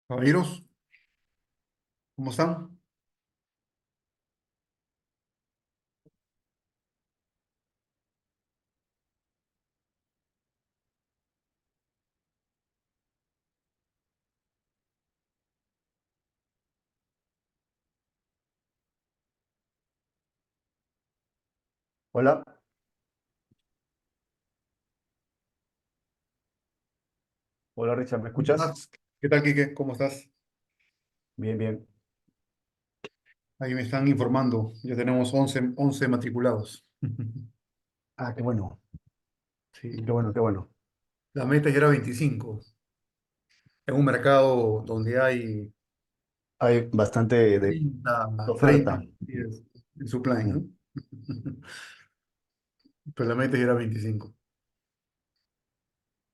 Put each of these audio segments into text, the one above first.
Caballeros, ¿cómo están? Hola, hola Richard, ¿me ¿Cómo escuchas? estás? ¿Qué tal, Quique? ¿Cómo estás? Bien, bien. Ahí me están informando. Ya tenemos once matriculados. Ah, qué bueno, qué Sí, bueno, qué bueno. la meta ya era 25. En un mercado donde hay Hay bastante de 30 oferta. partidos en su plan, Mm, ¿no? Pero la meta ya era 25.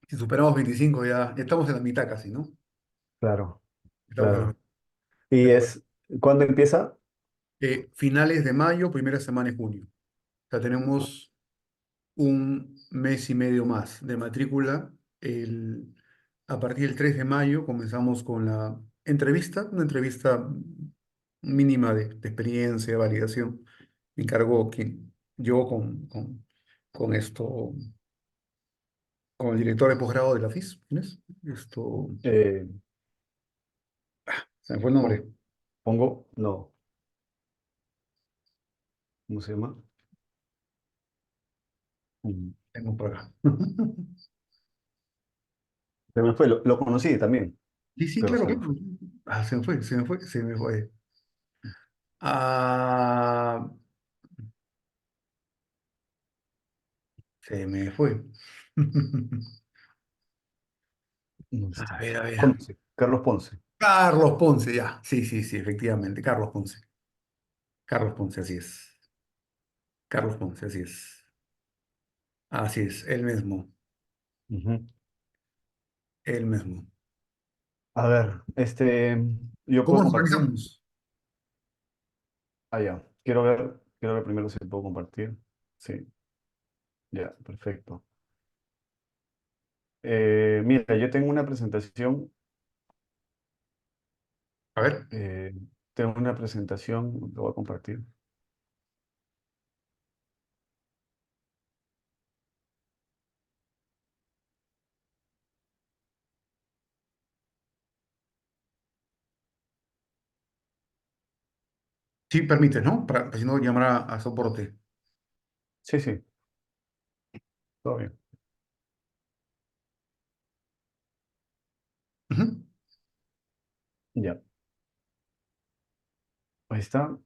Si superamos 25 ya estamos en la mitad casi, ¿no? claro, Estamos en la claro. mitad. ¿Y Pero bueno, cuándo empieza? finales de mayo, primera semana de junio. O sea, tenemos un mes y medio más de matrícula. A partir del 3 de mayo comenzamos con la entrevista, una entrevista mínima de experiencia, de validación. Me encargó yo con esto, con el director de posgrado de la FIS. ¿Quién es? Esto, Eh, se me fue el nombre. pon- pongo, no, ¿cómo se llama? Mm, Tengo por acá. Se me fue, lo conocí también, Sí, sí, pero claro, se me fue. claro. Ah, se me fue. Ah, se me fue. No sé. A ver, a ver. Ponce, Carlos Ponce. Carlos Ponce, ya. Sí, sí, sí, efectivamente. Carlos Ponce. Carlos Ponce, así es. Carlos Ponce, así es. Así es, él mismo. Ujú. Él mismo. A ver, yo ¿Cómo puedo nos compartir. organizamos? Ah, ya. Quiero ver primero si puedo compartir. Sí, ya, perfecto. Mira, yo tengo una presentación, A ver. eh, tengo una presentación, lo voy a compartir. Sí, permite, ¿no? Para si no, llamar a soporte. Sí, sí, todo bien. Ujú. Ya, ahí está.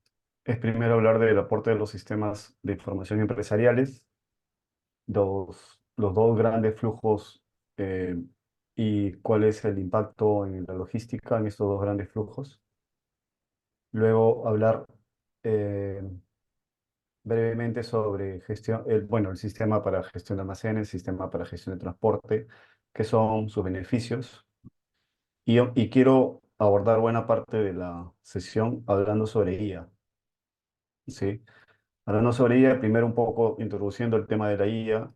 Es primero hablar del aporte de los sistemas de información empresariales, los dos grandes flujos y cuál es el impacto en la logística en estos dos grandes flujos. Luego hablar eh, brevemente sobre gestión, bueno, el sistema para gestión de almacenes, el sistema para gestión de transporte, qué son sus beneficios. Y quiero abordar buena parte de la sesión hablando sobre IA, ¿sí? Hablando sobre IA, primero un poco introduciendo el tema de la IA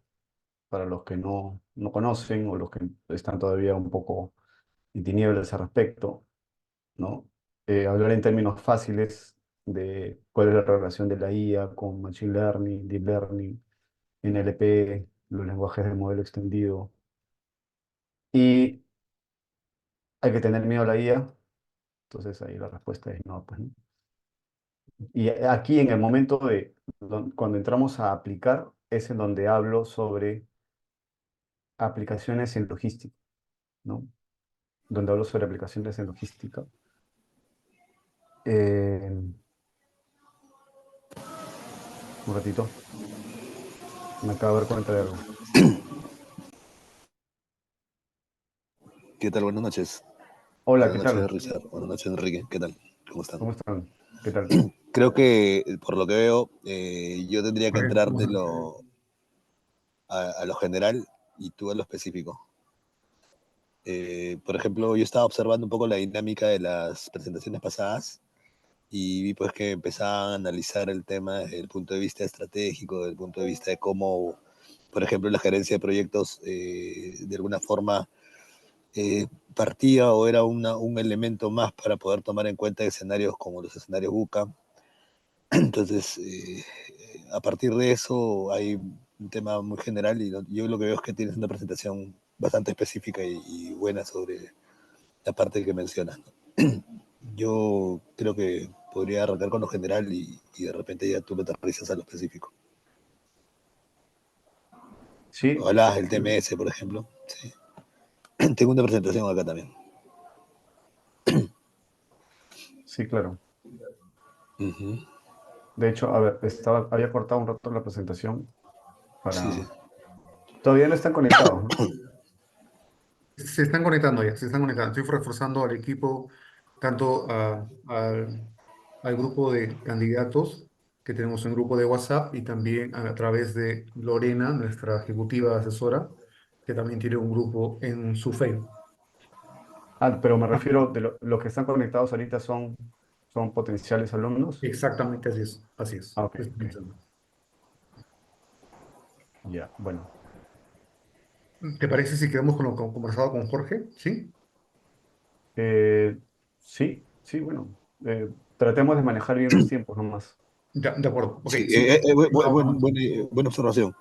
para los que no conocen o los que están todavía un poco en tinieblas al respecto, ¿no? Hablar en términos fáciles de cuál es la relación de la IA con Machine Learning, Deep Learning, NLP, los lenguajes de modelo extendido. Y hay que tener miedo a la IA, entonces ahí la respuesta es no, pues, ¿no? Y aquí en el momento cuando entramos a aplicar, es en donde hablo sobre aplicaciones en logística, ¿no? Donde hablo sobre aplicaciones en logística. Un ratito, me acabo de dar cuenta de algo. ¿Qué tal? Buenas noches. Hola, Buenas ¿qué noches, tal? Richard. Buenas noches, Enrique. ¿Qué tal? ¿Cómo están? ¿Cómo están? ¿Qué tal? Creo que, por lo que veo, yo tendría A que ver, entrar ¿cómo están? a lo general y tú a lo específico. Por ejemplo, yo estaba observando un poco la dinámica de las presentaciones pasadas y vi pues que empezaban a analizar el tema desde el punto de vista estratégico, desde el punto de vista de cómo, por ejemplo, la gerencia de proyectos de alguna forma eh, partía o era un elemento más para poder tomar en cuenta escenarios como los escenarios buca. Entonces, a partir de eso hay un tema muy general y yo lo que veo es que tienes una presentación bastante específica y buena sobre la parte que mencionas, ¿no? Yo creo que podría arrancar con lo general y de repente ya tú lo aterrizas a lo específico. Sí, Hablabas del TMS, por ejemplo. Sí. Tengo una presentación acá también. sí, claro. Ujú. De hecho, a ver, había cortado un rato la presentación Sí, sí. para... Todavía no están conectados, ¿no? Se están conectando ya, se están conectando. Estoy reforzando al equipo, tanto al grupo de candidatos que tenemos en grupo de WhatsApp y también a través de Lorena, nuestra ejecutiva asesora, que también tiene un grupo en su Facebook. Ah, pero me Ah, refiero de los que están conectados ahorita son potenciales alumnos. exactamente así es, así es. Ah, ok, Estoy ok. pensando. Ya, bueno. ¿Te parece si quedamos con lo que conversado con Jorge? ¿Sí? Eh, sí, sí, bueno. Tratemos de manejar bien los tiempos nomás. De acuerdo. Ok, Sí, sí. buena observación.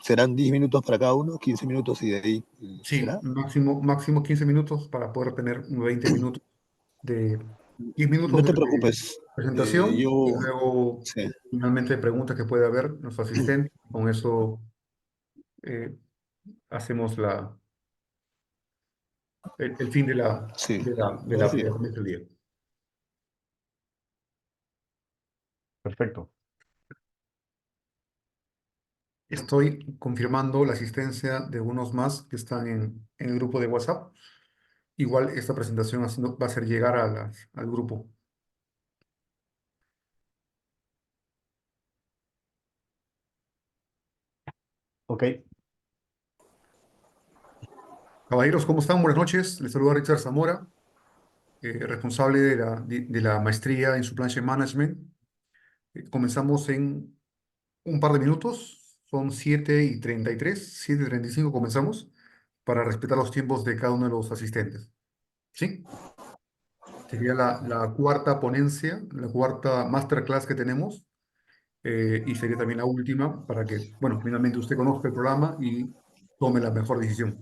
Serán 10 minutos para cada uno, 15 minutos y de ahí Sí, será. máximo 15 minutos para poder tener 20 minutos de 10 minutos No te de preocupes. presentación y Yo, luego sí, finalmente preguntas que puede haber nuestro asistente. Con eso eh, hacemos el fin de sí, de perfecto. la comienzo del día. Perfecto. Estoy confirmando la asistencia de unos más que están en el grupo de WhatsApp. Igual esta presentación va a ser llegar al grupo. Ok. Caballeros, ¿cómo están? Buenas noches. Les saluda Richard Zamora, responsable de la maestría en Supply Chain Management. Comenzamos en un par de minutos, son 7:33, 7:35 comenzamos, para respetar los tiempos de cada uno de los asistentes. ¿Sí? Sería la cuarta ponencia, la cuarta masterclass que tenemos, y sería también la última para que, bueno, finalmente usted conozca el programa y tome la mejor decisión.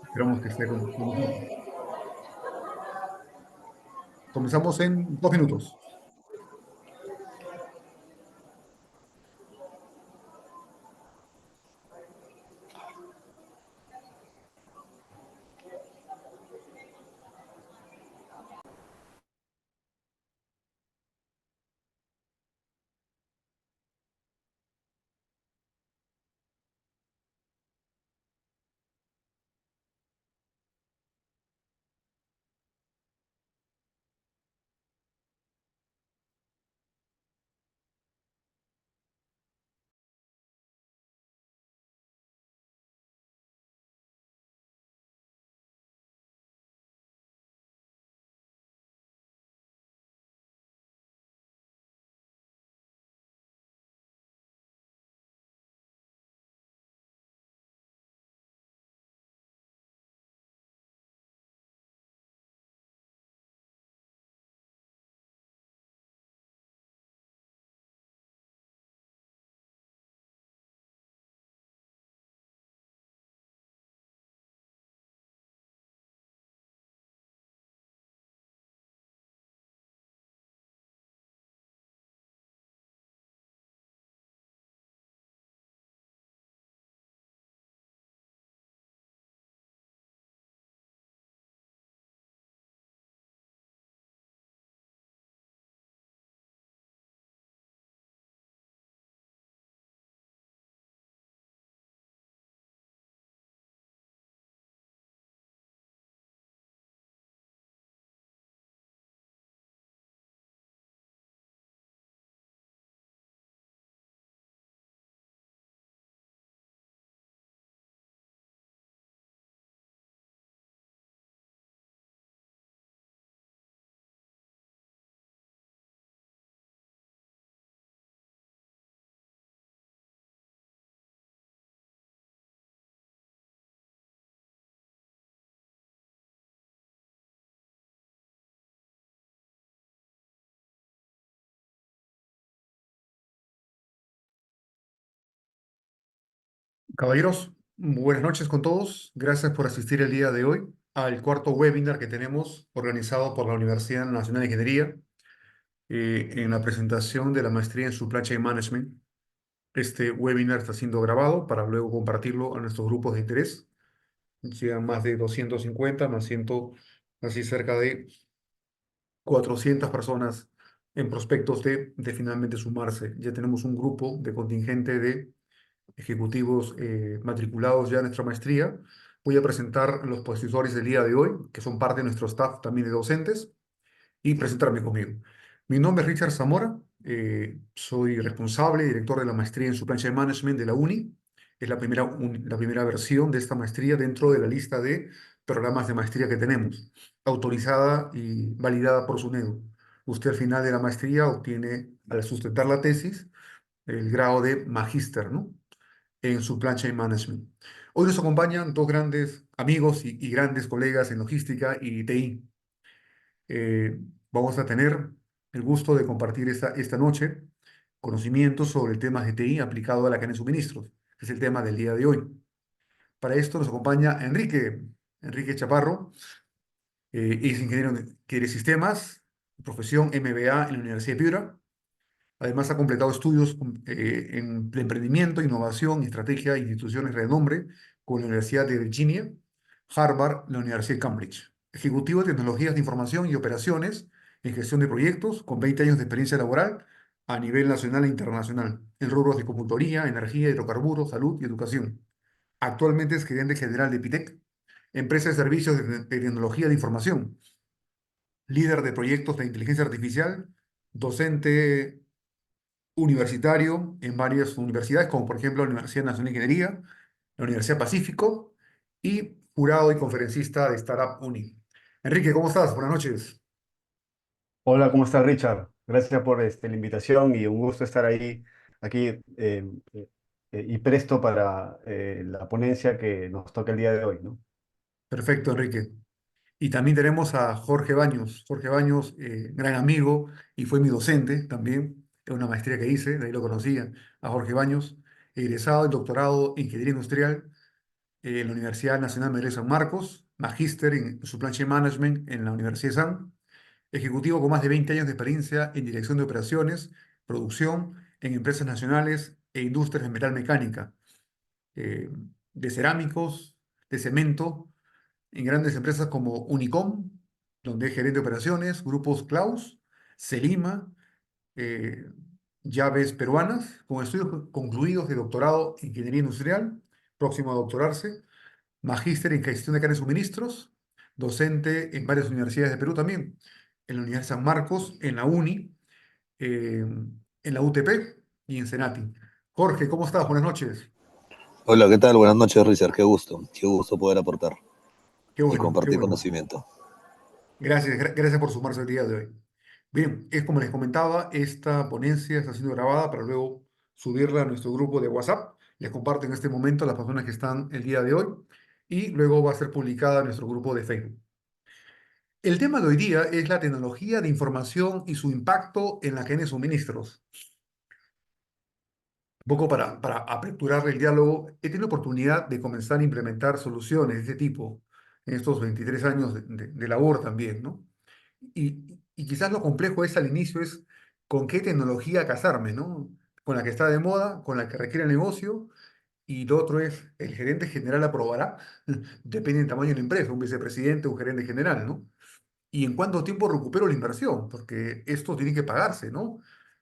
Esperamos que esté con nosotros. Comenzamos en 2 minutos. Caballeros, buenas noches con todos. Gracias por asistir el día de hoy al cuarto webinar que tenemos organizado por la Universidad Nacional de Ingeniería en la presentación de la maestría en Supply Chain Management. Este webinar está siendo grabado para luego compartirlo a nuestros grupos de interés. Llegan más de 250, más 100, así cerca de 400 personas en prospectos de finalmente sumarse. Ya tenemos un grupo de contingente de ejecutivos matriculados ya en nuestra maestría. Voy a presentar los profesores del día de hoy, que son parte de nuestro staff también de docentes, y presentarme conmigo. Mi nombre es Richard Zamora, soy responsable y director de la maestría en Supply Chain Management de la UNI. Es la primera versión de esta maestría dentro de la lista de programas de maestría que tenemos, autorizada y validada por SUNEDU. Usted al final de la maestría obtiene, al sustentar la tesis, el grado de magíster, ¿no? En Supply Chain Management. Hoy nos acompañan dos grandes amigos y grandes colegas en logística y TI. Vamos a tener el gusto de compartir esta noche conocimientos sobre temas de TI aplicado a la cadena de suministros, que es el tema del día de hoy. Para esto nos acompaña Enrique Chaparro, es ingeniero de sistemas, profesión MBA en la Universidad de Piura. Además, ha completado estudios en emprendimiento, innovación y estrategia de instituciones de renombre con la Universidad de Virginia, Harvard, la Universidad de Cambridge. Ejecutivo de tecnologías de información y operaciones en gestión de proyectos, con 20 años de experiencia laboral a nivel nacional e internacional, en rubros de consultoría, energía, hidrocarburos, salud y educación. Actualmente es gerente general de Pitec, empresa de servicios de tecnología de información, líder de proyectos de inteligencia artificial, docente universitario en varias universidades, como por ejemplo la Universidad Nacional de Ingeniería, la Universidad Pacífico y jurado y conferencista de Startup Uni. Enrique, ¿cómo estás? Buenas noches. Hola, ¿cómo estás, Richard? Gracias por la invitación y un gusto estar ahí, aquí y presto para la ponencia que nos toca el día de hoy, ¿no? Perfecto, Enrique. Y también tenemos a Jorge Baños. Jorge Baños, gran amigo y fue mi docente también en una maestría que hice, de ahí lo conocía, a Jorge Baños, egresado del doctorado en Ingeniería Industrial en la Universidad Nacional Mayor de San Marcos, magíster en Supply Chain Management en la Universidad de San, ejecutivo con más de 20 años de experiencia en dirección de operaciones, producción en empresas nacionales e industrias de metal mecánica, eh, de cerámicos, de cemento, en grandes empresas como Unicom, donde es gerente de operaciones, grupos Klaus, Celima, eh, llaves peruanas, con estudios concluidos de doctorado en ingeniería industrial, próximo a doctorarse, magíster en gestión de cadenas de suministros, docente en varias universidades de Perú también, en la Universidad de San Marcos, en la UNI, en la UTP y en Senati. Jorge, ¿cómo estás? Buenas noches. Hola, ¿qué tal? Buenas noches, Richard. Qué gusto poder aportar Qué y bueno, qué compartir bueno. conocimiento. Gracias por sumarse el día de hoy. Bien, es como les comentaba, esta ponencia está siendo grabada para luego subirla a nuestro grupo de WhatsApp. Les comparto en este momento a las personas que están el día de hoy y luego va a ser publicada en nuestro grupo de Facebook. El tema de hoy día es la tecnología de información y su impacto en la cadena de suministros. Un poco para aperturar el diálogo, he tenido la oportunidad de comenzar a implementar soluciones de este tipo en estos 23 años de labor también, ¿no? Y quizás lo complejo es al inicio es con qué tecnología casarme, ¿no? Con la que está de moda, con la que requiere el negocio, y lo otro es el gerente general aprobará, depende del tamaño de la empresa, un vicepresidente, un gerente general, ¿no? ¿Y en cuánto tiempo recupero la inversión? Porque esto tiene que pagarse, ¿no?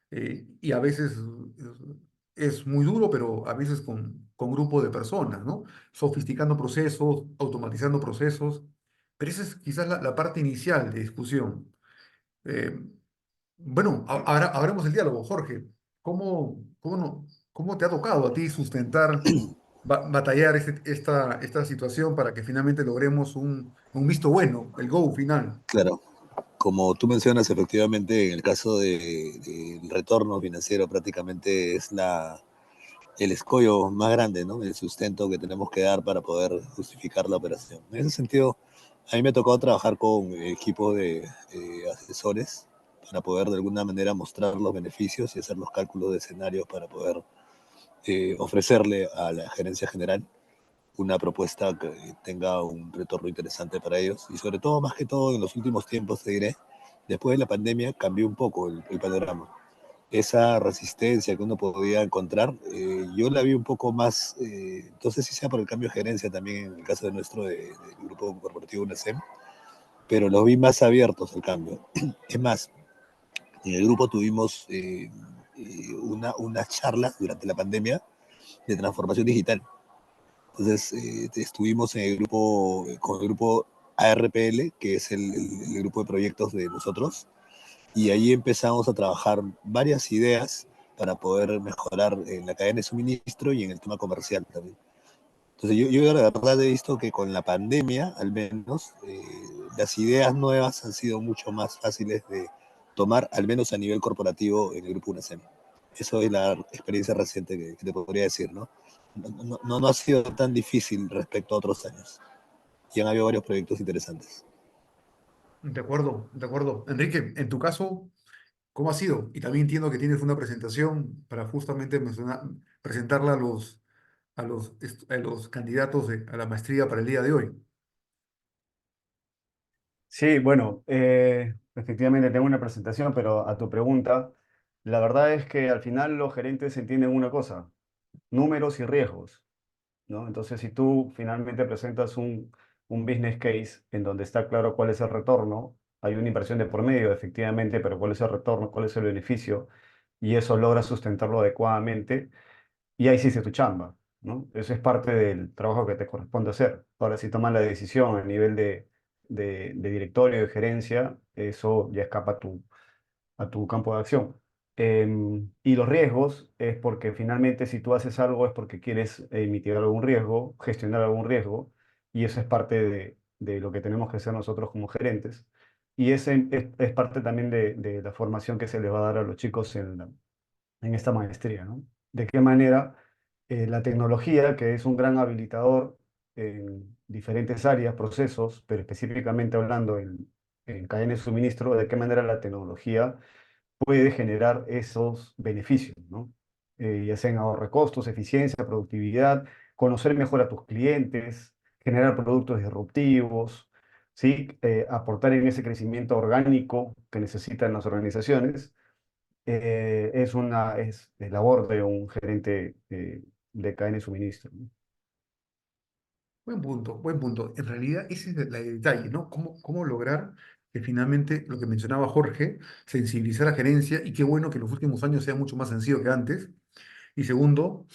Y a veces es muy duro, pero a veces con grupo de personas, ¿no? Sofisticando procesos, automatizando procesos. Pero esa es quizás la parte inicial de discusión. Eh, bueno, ahora abramos el diálogo. Jorge, ¿cómo te ha tocado a ti sustentar, batallar esta situación para que finalmente logremos un visto bueno, el go final? Claro, como tú mencionas, efectivamente, en el caso del retorno financiero prácticamente es el escollo más grande, ¿no? El sustento que tenemos que dar para poder justificar la operación. En ese sentido, a mí me tocó trabajar con equipos de asesores para poder de alguna manera mostrar los beneficios y hacer los cálculos de escenarios para poder ofrecerle a la gerencia general una propuesta que tenga un retorno interesante para ellos. Y sobre todo, más que todo, en los últimos tiempos, te diré, después de la pandemia cambió un poco el panorama. Esa resistencia que uno podía encontrar, yo la vi un poco más, entonces sí sea por el cambio de gerencia también en el caso de nuestro, del grupo corporativo UNESEM, pero los vi más abiertos al cambio. Es más, en el grupo tuvimos unas charlas durante la pandemia de transformación digital. Entonces estuvimos en el grupo, con el grupo ARPL, que es el grupo de proyectos de nosotros, y ahí empezamos a trabajar varias ideas para poder mejorar en la cadena de suministro y en el tema comercial también. Entonces yo la verdad he visto que con la pandemia, al menos, las ideas nuevas han sido mucho más fáciles de tomar, al menos a nivel corporativo en el grupo UNESEM. Eso es la experiencia reciente que te podría decir, ¿no? No ha sido tan difícil respecto a otros años. Y han habido varios proyectos interesantes. De acuerdo, de acuerdo. Enrique, en tu caso, ¿cómo ha sido? Y también entiendo que tienes una presentación para justamente presentarla a los candidatos a la maestría para el día de hoy. Sí, bueno, efectivamente tengo una presentación, pero a tu pregunta, la verdad es que al final los gerentes entienden una cosa, números y riesgos, ¿no? Entonces, si tú finalmente presentas un business case en donde está claro cuál es el retorno, hay una inversión de por medio, efectivamente, pero cuál es el retorno, cuál es el beneficio, y eso logra sustentarlo adecuadamente, y ahí hiciste tu chamba, ¿no? Eso es parte del trabajo que te corresponde hacer. Ahora, si tomas la decisión a nivel de directorio, de gerencia, eso ya escapa a tu campo de acción. Y los riesgos es porque finalmente si tú haces algo es porque quieres mitigar algún riesgo, gestionar algún riesgo, y eso es parte de lo que tenemos que hacer nosotros como gerentes. Y ese es parte también de la formación que se le va a dar a los chicos en esta maestría, ¿no? De qué manera la tecnología, que es un gran habilitador en diferentes áreas, procesos, pero específicamente hablando en cadena de suministro, de qué manera la tecnología puede generar esos beneficios, ¿no? Ya sean ahorro de costos, eficiencia, productividad, conocer mejor a tus clientes, generar productos disruptivos, ¿sí? Aportar en ese crecimiento orgánico que necesitan las organizaciones, es labor de un gerente de cadena de suministro, ¿no? Buen punto, buen punto. En realidad, ese es el detalle, ¿no? ¿Cómo lograr que finalmente, lo que mencionaba Jorge, sensibilizar a la gerencia, y qué bueno que en los últimos años sea mucho más sencillo que antes. Y segundo,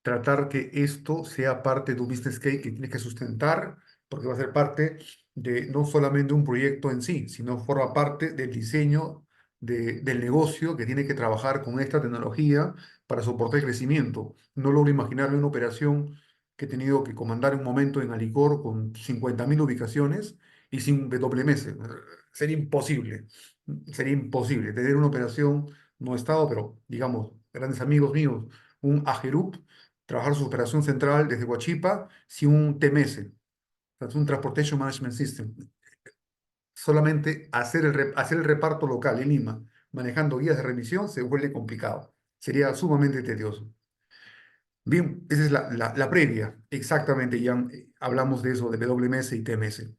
tratar que esto sea parte de un business case que tienes que sustentar, porque va a ser parte de no solamente un proyecto en sí, sino forma parte del diseño del negocio que tiene que trabajar con esta tecnología para soportar el crecimiento. No logro imaginarme una operación que he tenido que comandar en un momento en Alicor con 50.000 ubicaciones y sin WMS. Sería imposible, sería imposible tener una operación, no he estado, pero digamos, grandes amigos míos, un Agerup, trabajar su operación central desde Huachipa sin un TMS, o sea, es un Transportation Management System. Solamente hacer el reparto local en Lima, manejando guías de remisión, se vuelve complicado. Sería sumamente tedioso. Bien, esa es la previa. Exactamente, ya hablamos de eso, de WMS y TMS.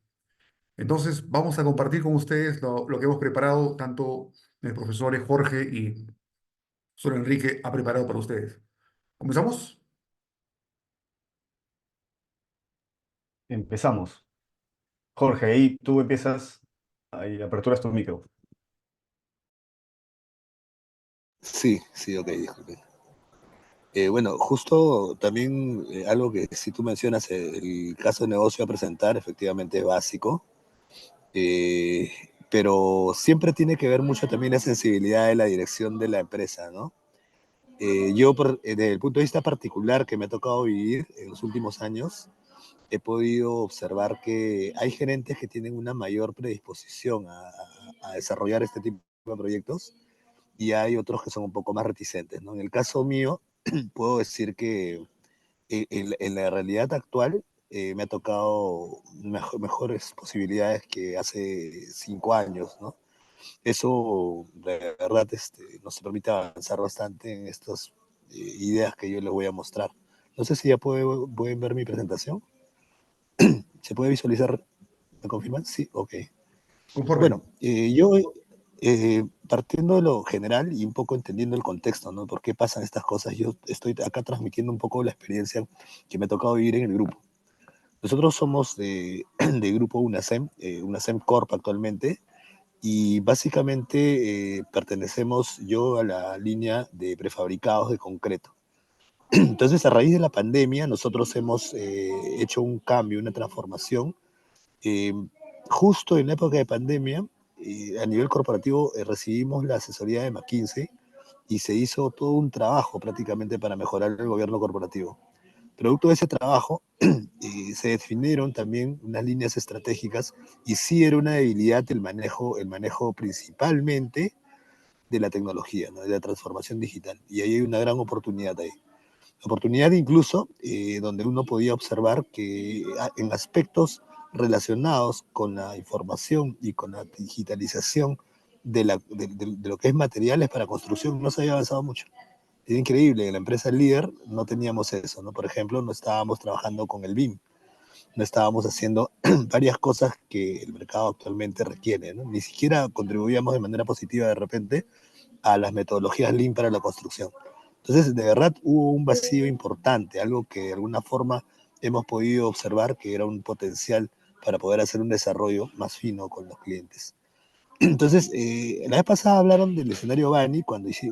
Entonces, vamos a compartir con ustedes lo que hemos preparado, tanto el profesor Jorge y profesor Enrique ha preparado para ustedes. ¿Comenzamos? Empezamos. Jorge, ahí tú empiezas, ahí aperturas tu micro. Sí, sí, ok, disculpe. Bueno, justo también algo que si tú mencionas, el caso de negocio a presentar efectivamente es básico, eh, pero siempre tiene que ver mucho también la sensibilidad de la dirección de la empresa, ¿no? Desde el punto de vista particular que me ha tocado vivir en los últimos años, he podido observar que hay gerentes que tienen una mayor predisposición a desarrollar este tipo de proyectos y hay otros que son un poco más reticentes, ¿no? En el caso mío, puedo decir que en la realidad actual me ha tocado mejores posibilidades que hace 5 años, ¿no? Eso de verdad nos permite avanzar bastante en estos ideas que yo les voy a mostrar. No sé si ya pueden ver mi presentación. ¿Se puede visualizar? ¿Me confirman? Sí, ok. Conforme. Bueno, yo partiendo de lo general y un poco entendiendo el contexto, ¿no? ¿Por qué pasan estas cosas? Yo estoy acá transmitiendo un poco la experiencia que me ha tocado vivir en el grupo. Nosotros somos de grupo UNASEM, UNASEM Corp actualmente, y básicamente pertenecemos yo a la línea de prefabricados de concreto. Entonces, a raíz de la pandemia, nosotros hemos hecho un cambio, una transformación. Eh, Justo en la época de pandemia, a nivel corporativo, recibimos la asesoría de McKinsey y se hizo todo un trabajo prácticamente para mejorar el gobierno corporativo. Producto de ese trabajo, se definieron también unas líneas estratégicas y sí era una debilidad el manejo principalmente de la tecnología, ¿no? De la transformación digital. Y ahí hay una gran oportunidad ahí. Oportunidad incluso donde uno podía observar que en aspectos relacionados con la información y con la digitalización de lo que es materiales para construcción no se había avanzado mucho. Es increíble, en la empresa líder no teníamos eso, ¿no? Por ejemplo, no estábamos trabajando con el BIM, no estábamos haciendo varias cosas que el mercado actualmente requiere, ¿no? Ni siquiera contribuíamos de manera positiva de repente a las metodologías Lean para la construcción. Entonces, de verdad hubo un vacío importante, algo que de alguna forma hemos podido observar que era un potencial para poder hacer un desarrollo más fino con los clientes. Entonces, la vez pasada hablaron del escenario Bani,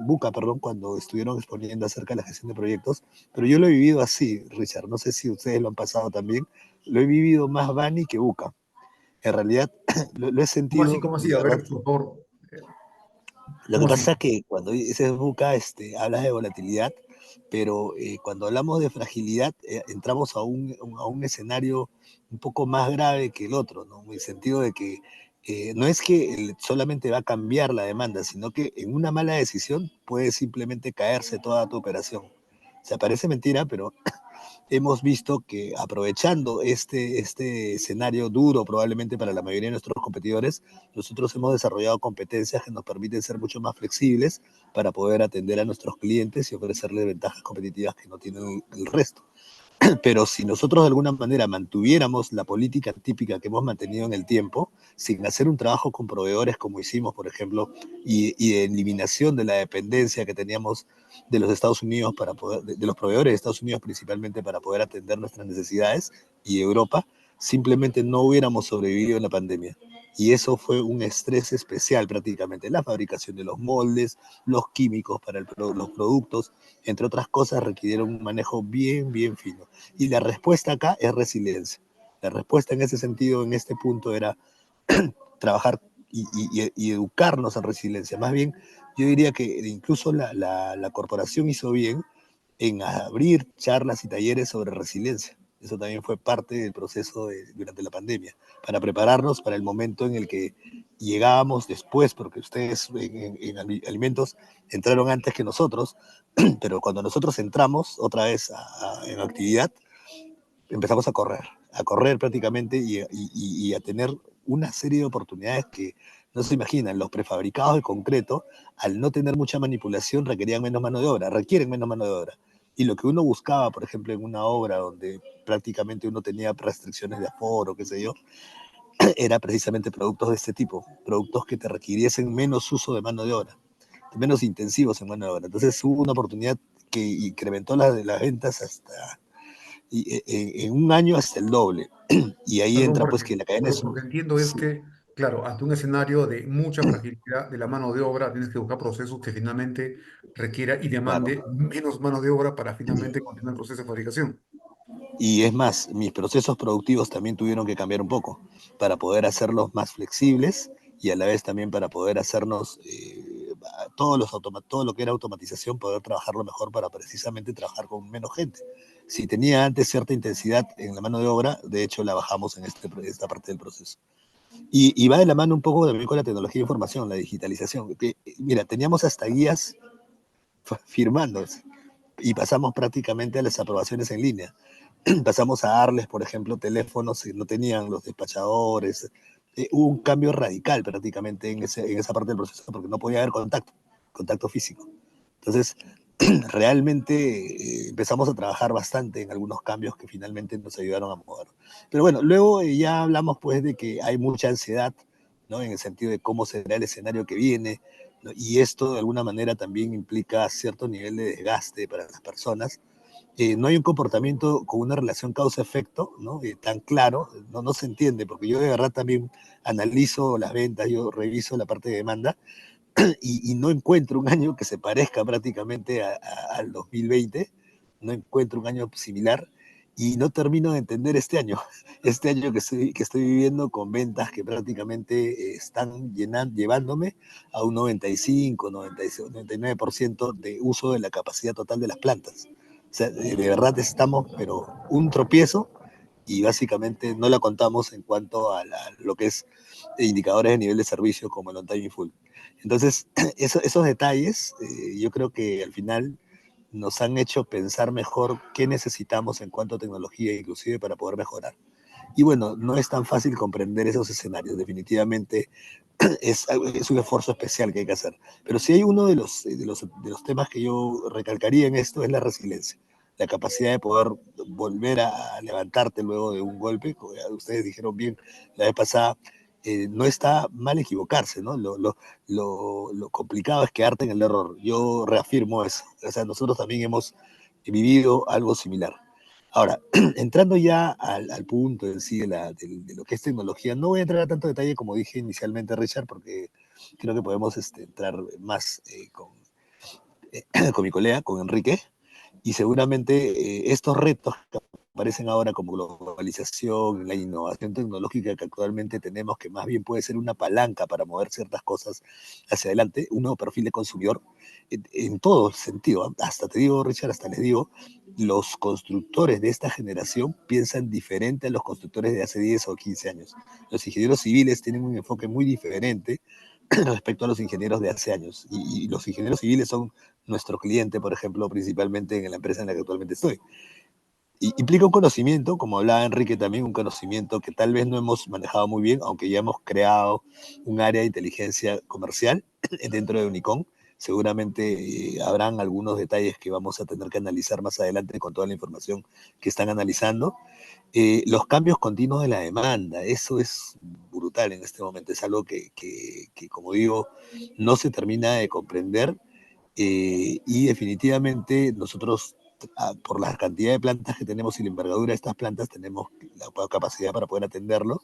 Buca, perdón, cuando estuvieron exponiendo acerca de la gestión de proyectos, pero yo lo he vivido así, Richard, no sé si ustedes lo han pasado también, lo he vivido más Bani que Buca. En realidad, lo he ¿Cómo así? sentido ¿Cómo así? de A verdad. ver, por favor. Lo que ¿Cómo pasa así? es que cuando dices buca, hablas de volatilidad, pero cuando hablamos de fragilidad, entramos a un escenario un poco más grave que el otro, ¿no? En el sentido de que no es que solamente va a cambiar la demanda, sino que en una mala decisión puede simplemente caerse toda tu operación. O sea, parece mentira, pero hemos visto que aprovechando este escenario duro probablemente para la mayoría de nuestros competidores, nosotros hemos desarrollado competencias que nos permiten ser mucho más flexibles para poder atender a nuestros clientes y ofrecerles ventajas competitivas que no tienen el resto. Pero si nosotros de alguna manera mantuviéramos la política típica que hemos mantenido en el tiempo, sin hacer un trabajo con proveedores como hicimos, por ejemplo, y de eliminación de la dependencia que teníamos de los Estados Unidos para poder, de los proveedores de Estados Unidos principalmente para poder atender nuestras necesidades y Europa, simplemente no hubiéramos sobrevivido en la pandemia. Y eso fue un estrés especial prácticamente. La fabricación de los moldes, los químicos para los productos, entre otras cosas, requirieron un manejo bien, bien fino. Y la respuesta acá es resiliencia. La respuesta en ese sentido, en este punto, era trabajar y educarnos en resiliencia. Más bien, yo diría que incluso la corporación hizo bien en abrir charlas y talleres sobre resiliencia. Eso también fue parte del proceso durante la pandemia, para prepararnos para el momento en el que llegábamos después, porque ustedes en alimentos entraron antes que nosotros, pero cuando nosotros entramos otra vez en actividad, empezamos a correr prácticamente y a tener una serie de oportunidades que no se imaginan. Los prefabricados de concreto, al no tener mucha manipulación, requerían menos mano de obra, requieren menos mano de obra. Y lo que uno buscaba, por ejemplo, en una obra donde prácticamente uno tenía restricciones de aforo, qué sé yo, era precisamente productos de este tipo, productos que te requiriesen menos uso de mano de obra, menos intensivos en mano de obra. Entonces hubo una oportunidad que incrementó las ventas hasta en un año hasta el doble. Y ahí Perdón, entra pues Jorge. que la cadena es... Lo que entiendo es Sí, que, claro, ante un escenario de mucha fragilidad de la mano de obra, tienes que buscar procesos que finalmente requiera y claro. demande menos mano de obra para finalmente continuar el proceso de fabricación. Y es más, mis procesos productivos también tuvieron que cambiar un poco para poder hacerlos más flexibles y a la vez también para poder hacernos todo lo que era automatización, poder trabajarlo mejor para precisamente trabajar con menos gente. Si tenía antes cierta intensidad en la mano de obra, de hecho la bajamos en esta parte del proceso. Y va de la mano un poco también con la tecnología de información, la digitalización. Que, mira, teníamos hasta guías firmando y pasamos prácticamente a las aprobaciones en línea. Pasamos a darles, por ejemplo, teléfonos que no tenían los despachadores. Hubo un cambio radical prácticamente en esa parte del proceso porque no podía haber contacto físico. Entonces, realmente empezamos a trabajar bastante en algunos cambios que finalmente nos ayudaron a mover. Pero bueno, luego ya hablamos pues de que hay mucha ansiedad, ¿no? En el sentido de cómo será el escenario que viene, ¿no? Y esto de alguna manera también implica cierto nivel de desgaste para las personas. No hay un comportamiento con una relación causa-efecto, ¿no? Tan claro, no se entiende, porque yo de verdad también analizo las ventas, yo reviso la parte de demanda, y no encuentro un año que se parezca prácticamente al 2020, no encuentro un año similar y no termino de entender este año que estoy viviendo con ventas que prácticamente están llevándome a un 95, 96, 99% de uso de la capacidad total de las plantas. O sea, de verdad estamos, pero un tropiezo y básicamente no la contamos en cuanto a lo que es indicadores de nivel de servicio como el on time in full. Entonces, esos detalles yo creo que al final nos han hecho pensar mejor qué necesitamos en cuanto a tecnología, inclusive para poder mejorar. Y bueno, no es tan fácil comprender esos escenarios, definitivamente es un esfuerzo especial que hay que hacer. Pero si hay uno de los temas que yo recalcaría en esto es la resiliencia, la capacidad de poder volver a levantarte luego de un golpe. Como ya ustedes dijeron bien la vez pasada, no está mal equivocarse, ¿no? Lo complicado es quedarte en el error. Yo reafirmo eso. O sea, nosotros también hemos vivido algo similar. Ahora, entrando ya al punto en sí de lo que es tecnología, no voy a entrar a tanto detalle como dije inicialmente, Richard, porque creo que podemos entrar más con mi colega, con Enrique, y seguramente estos retos que aparecen ahora como globalización, la innovación tecnológica que actualmente tenemos, que más bien puede ser una palanca para mover ciertas cosas hacia adelante, un nuevo perfil de consumidor, en todo sentido. Hasta te digo, Richard, hasta les digo, los constructores de esta generación piensan diferente a los constructores de hace 10 o 15 años. Los ingenieros civiles tienen un enfoque muy diferente respecto a los ingenieros de hace años. Y los ingenieros civiles son nuestro cliente, por ejemplo, principalmente en la empresa en la que actualmente estoy. Y implica un conocimiento, como hablaba Enrique también, un conocimiento que tal vez no hemos manejado muy bien, aunque ya hemos creado un área de inteligencia comercial dentro de Unicom. Seguramente habrán algunos detalles que vamos a tener que analizar más adelante con toda la información que están analizando. Los cambios continuos de la demanda, eso es brutal en este momento, es algo que como digo, no se termina de comprender y definitivamente nosotros, por la cantidad de plantas que tenemos y la envergadura de estas plantas, tenemos la capacidad para poder atenderlo,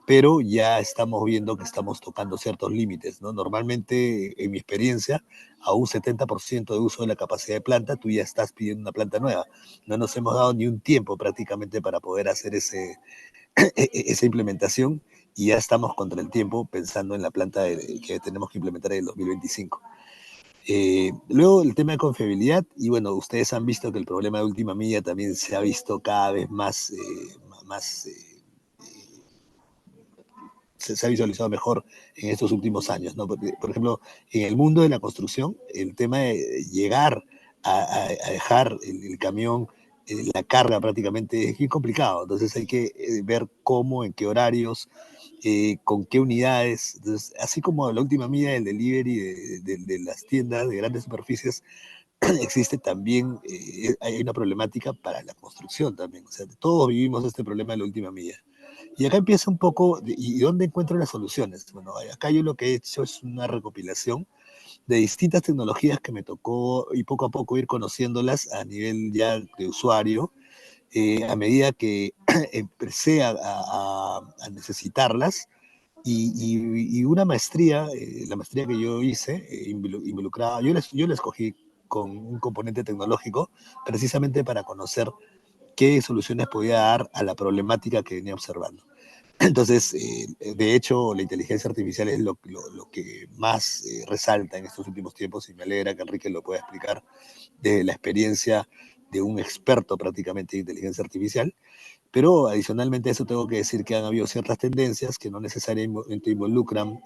pero ya estamos viendo que estamos tocando ciertos límites, ¿no? Normalmente, en mi experiencia, a un 70% de uso de la capacidad de planta, tú ya estás pidiendo una planta nueva. No nos hemos dado ni un tiempo prácticamente para poder hacer esa implementación y ya estamos contra el tiempo pensando en la planta que tenemos que implementar en el 2025. Luego el tema de confiabilidad, y bueno, ustedes han visto que el problema de última milla también se ha visto cada vez más se ha visualizado mejor en estos últimos años, ¿no? Porque, por ejemplo, en el mundo de la construcción, el tema de llegar a dejar el camión, la carga prácticamente es bien complicado. Entonces hay que ver cómo, en qué horarios, con qué unidades. Entonces, así como la última milla del delivery de las tiendas de grandes superficies, existe también, hay una problemática para la construcción también. O sea, todos vivimos este problema de la última milla. Y acá empieza un poco, ¿y dónde encuentro las soluciones? Bueno, acá yo lo que he hecho es una recopilación de distintas tecnologías que me tocó y poco a poco ir conociéndolas a nivel ya de usuario, a medida que empecé a necesitarlas. Y una maestría, la maestría que yo hice, involucraba, yo la escogí con un componente tecnológico precisamente para conocer qué soluciones podía dar a la problemática que venía observando. Entonces, de hecho, la inteligencia artificial es lo que más resalta en estos últimos tiempos y me alegra que Enrique lo pueda explicar de la experiencia de un experto prácticamente de inteligencia artificial. Pero adicionalmente a eso tengo que decir que han habido ciertas tendencias que no necesariamente involucran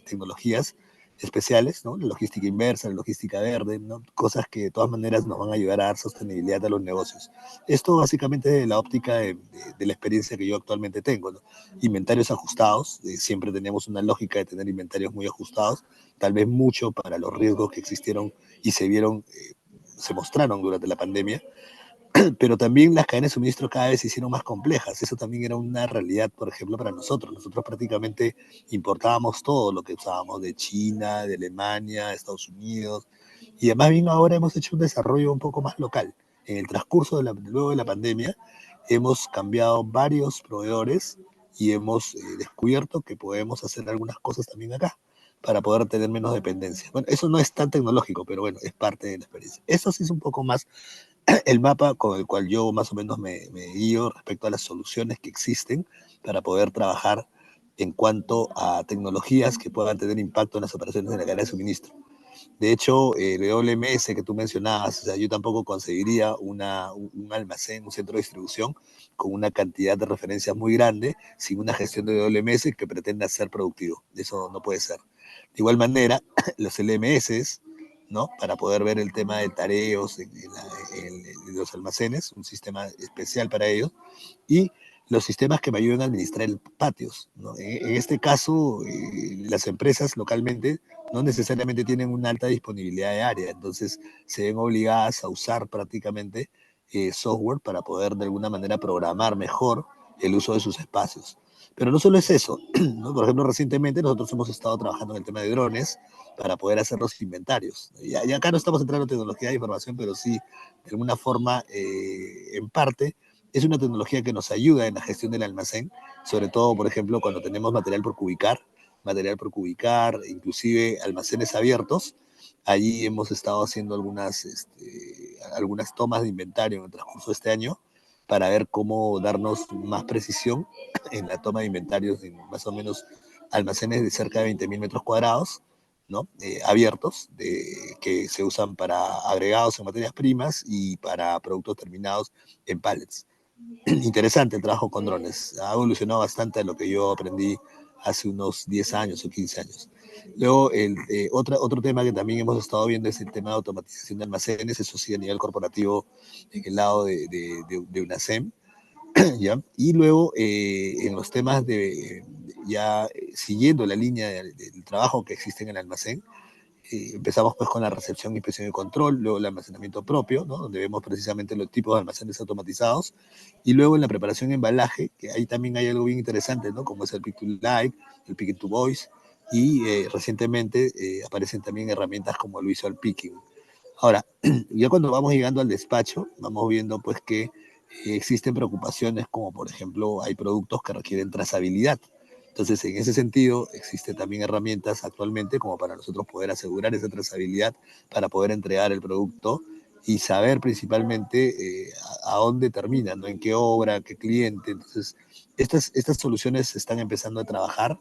tecnologías especiales, ¿no? La logística inversa, la logística verde, ¿no? Cosas que de todas maneras nos van a ayudar a dar sostenibilidad a los negocios. Esto básicamente de la óptica de la experiencia que yo actualmente tengo, ¿no? Inventarios ajustados, siempre tenemos una lógica de tener inventarios muy ajustados, tal vez mucho para los riesgos que existieron y se vieron, se mostraron durante la pandemia, pero también las cadenas de suministro cada vez se hicieron más complejas. Eso también era una realidad, por ejemplo, para nosotros. Nosotros prácticamente importábamos todo lo que usábamos de China, de Alemania, de Estados Unidos, y además bien ahora hemos hecho un desarrollo un poco más local. En el transcurso luego de la pandemia hemos cambiado varios proveedores y hemos descubierto que podemos hacer algunas cosas también acá para poder tener menos dependencia. Bueno, eso no es tan tecnológico, pero bueno, es parte de la experiencia. Eso sí es un poco más el mapa con el cual yo más o menos me guío respecto a las soluciones que existen para poder trabajar en cuanto a tecnologías que puedan tener impacto en las operaciones de la cadena de suministro. De hecho, el WMS que tú mencionabas, o sea, yo tampoco conseguiría un almacén, un centro de distribución con una cantidad de referencias muy grande sin una gestión de WMS que pretenda ser productivo. Eso no puede ser. De igual manera, los LMS, ¿no? Para poder ver el tema de tareos en los almacenes, un sistema especial para ellos, y los sistemas que me ayuden a administrar patios, ¿no? En este caso, las empresas localmente no necesariamente tienen una alta disponibilidad de área, entonces se ven obligadas a usar prácticamente software para poder de alguna manera programar mejor el uso de sus espacios. Pero no solo es eso, ¿no? Por ejemplo, recientemente nosotros hemos estado trabajando en el tema de drones para poder hacer los inventarios. Y acá no estamos entrando en tecnología de información, pero sí, de alguna forma, en parte, es una tecnología que nos ayuda en la gestión del almacén, sobre todo, por ejemplo, cuando tenemos material por cubicar, inclusive almacenes abiertos. Allí hemos estado haciendo algunas tomas de inventario en el transcurso de este año para ver cómo darnos más precisión en la toma de inventarios en más o menos almacenes de cerca de 20.000 metros cuadrados, ¿no? Abiertos, que se usan para agregados en materias primas y para productos terminados en pallets. Interesante el trabajo con drones. Ha evolucionado bastante a lo que yo aprendí hace unos 10 años o 15 años. Luego, otro tema que también hemos estado viendo es el tema de automatización de almacenes, eso sí, a nivel corporativo, en el lado de UNACEM, ¿ya? Y luego, en los temas ya siguiendo la línea del trabajo que existe en el almacén, empezamos pues con la recepción, inspección y control, luego el almacenamiento propio, ¿no? Donde vemos precisamente los tipos de almacenes automatizados, y luego en la preparación y embalaje, que ahí también hay algo bien interesante, ¿no? Como es el Pick to Light, el Pick to Voice, y recientemente aparecen también herramientas como el Visual Picking. Ahora, ya cuando vamos llegando al despacho, vamos viendo pues que existen preocupaciones como por ejemplo hay productos que requieren trazabilidad. Entonces, en ese sentido, existen también herramientas actualmente como para nosotros poder asegurar esa trazabilidad para poder entregar el producto y saber principalmente a dónde termina, ¿no? En qué obra, qué cliente. Entonces, estas soluciones se están empezando a trabajar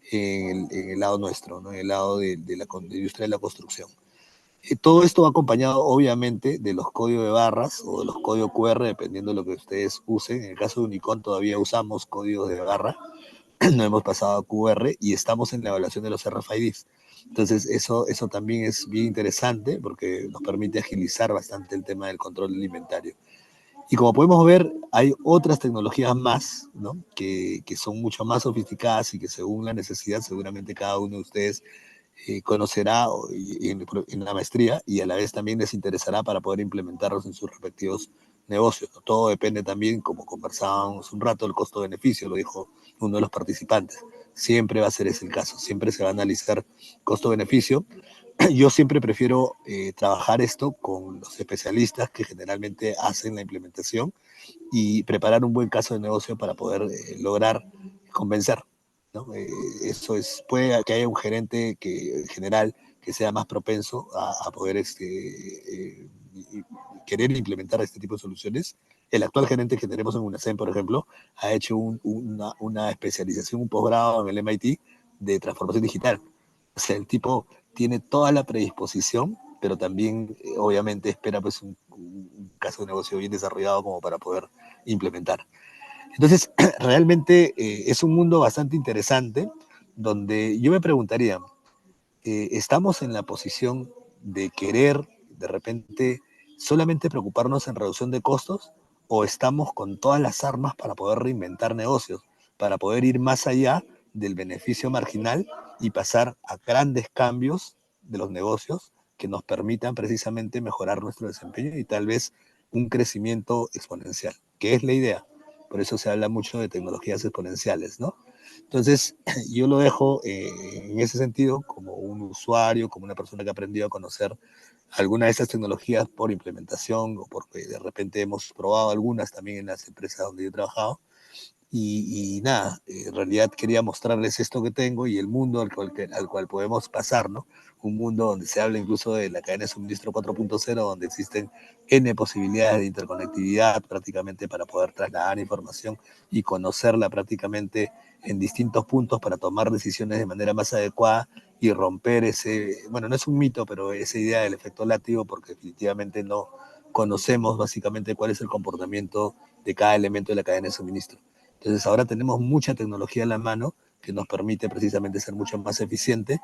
en el lado nuestro, ¿no? En el lado de la industria de la construcción. Todo esto va acompañado, obviamente, de los códigos de barras o de los códigos QR, dependiendo de lo que ustedes usen. En el caso de Unicon todavía usamos códigos de barra, no hemos pasado a QR y estamos en la evaluación de los RFIDs. Entonces, eso también es bien interesante porque nos permite agilizar bastante el tema del control del inventario. Y como podemos ver, hay otras tecnologías más, ¿no? Que son mucho más sofisticadas y que según la necesidad, seguramente cada uno de ustedes conocerá en la maestría y a la vez también les interesará para poder implementarlos en sus respectivos negocios. ¿No? Todo depende también, como conversábamos un rato, el costo-beneficio, lo dijo uno de los participantes. Siempre va a ser ese el caso, siempre se va a analizar costo-beneficio. Yo siempre prefiero trabajar esto con los especialistas que generalmente hacen la implementación y preparar un buen caso de negocio para poder lograr convencer, ¿no? Eso es, puede que haya un gerente general que sea más propenso a poder querer implementar este tipo de soluciones. El actual gerente que tenemos en UNACEM, por ejemplo, ha hecho una especialización, un posgrado en el MIT de transformación digital. O sea, el tipo tiene toda la predisposición, pero también, obviamente, espera pues un caso de negocio bien desarrollado como para poder implementar. Entonces, realmente es un mundo bastante interesante donde yo me preguntaría, estamos en la posición de querer de repente solamente preocuparnos en reducción de costos o estamos con todas las armas para poder reinventar negocios, para poder ir más allá del beneficio marginal y pasar a grandes cambios de los negocios que nos permitan precisamente mejorar nuestro desempeño y tal vez un crecimiento exponencial, que es la idea. Por eso se habla mucho de tecnologías exponenciales, ¿no? Entonces, yo lo dejo en ese sentido como un usuario, como una persona que ha aprendido a conocer alguna de estas tecnologías por implementación o porque de repente hemos probado algunas también en las empresas donde yo he trabajado y nada, en realidad quería mostrarles esto que tengo y el mundo al cual podemos pasar, ¿no? Un mundo donde se habla incluso de la cadena de suministro 4.0, donde existen N posibilidades de interconectividad prácticamente para poder trasladar información y conocerla prácticamente en distintos puntos para tomar decisiones de manera más adecuada y romper ese, bueno, no es un mito, pero esa idea del efecto látigo, porque definitivamente no conocemos básicamente cuál es el comportamiento de cada elemento de la cadena de suministro. Entonces ahora tenemos mucha tecnología a la mano que nos permite precisamente ser mucho más eficiente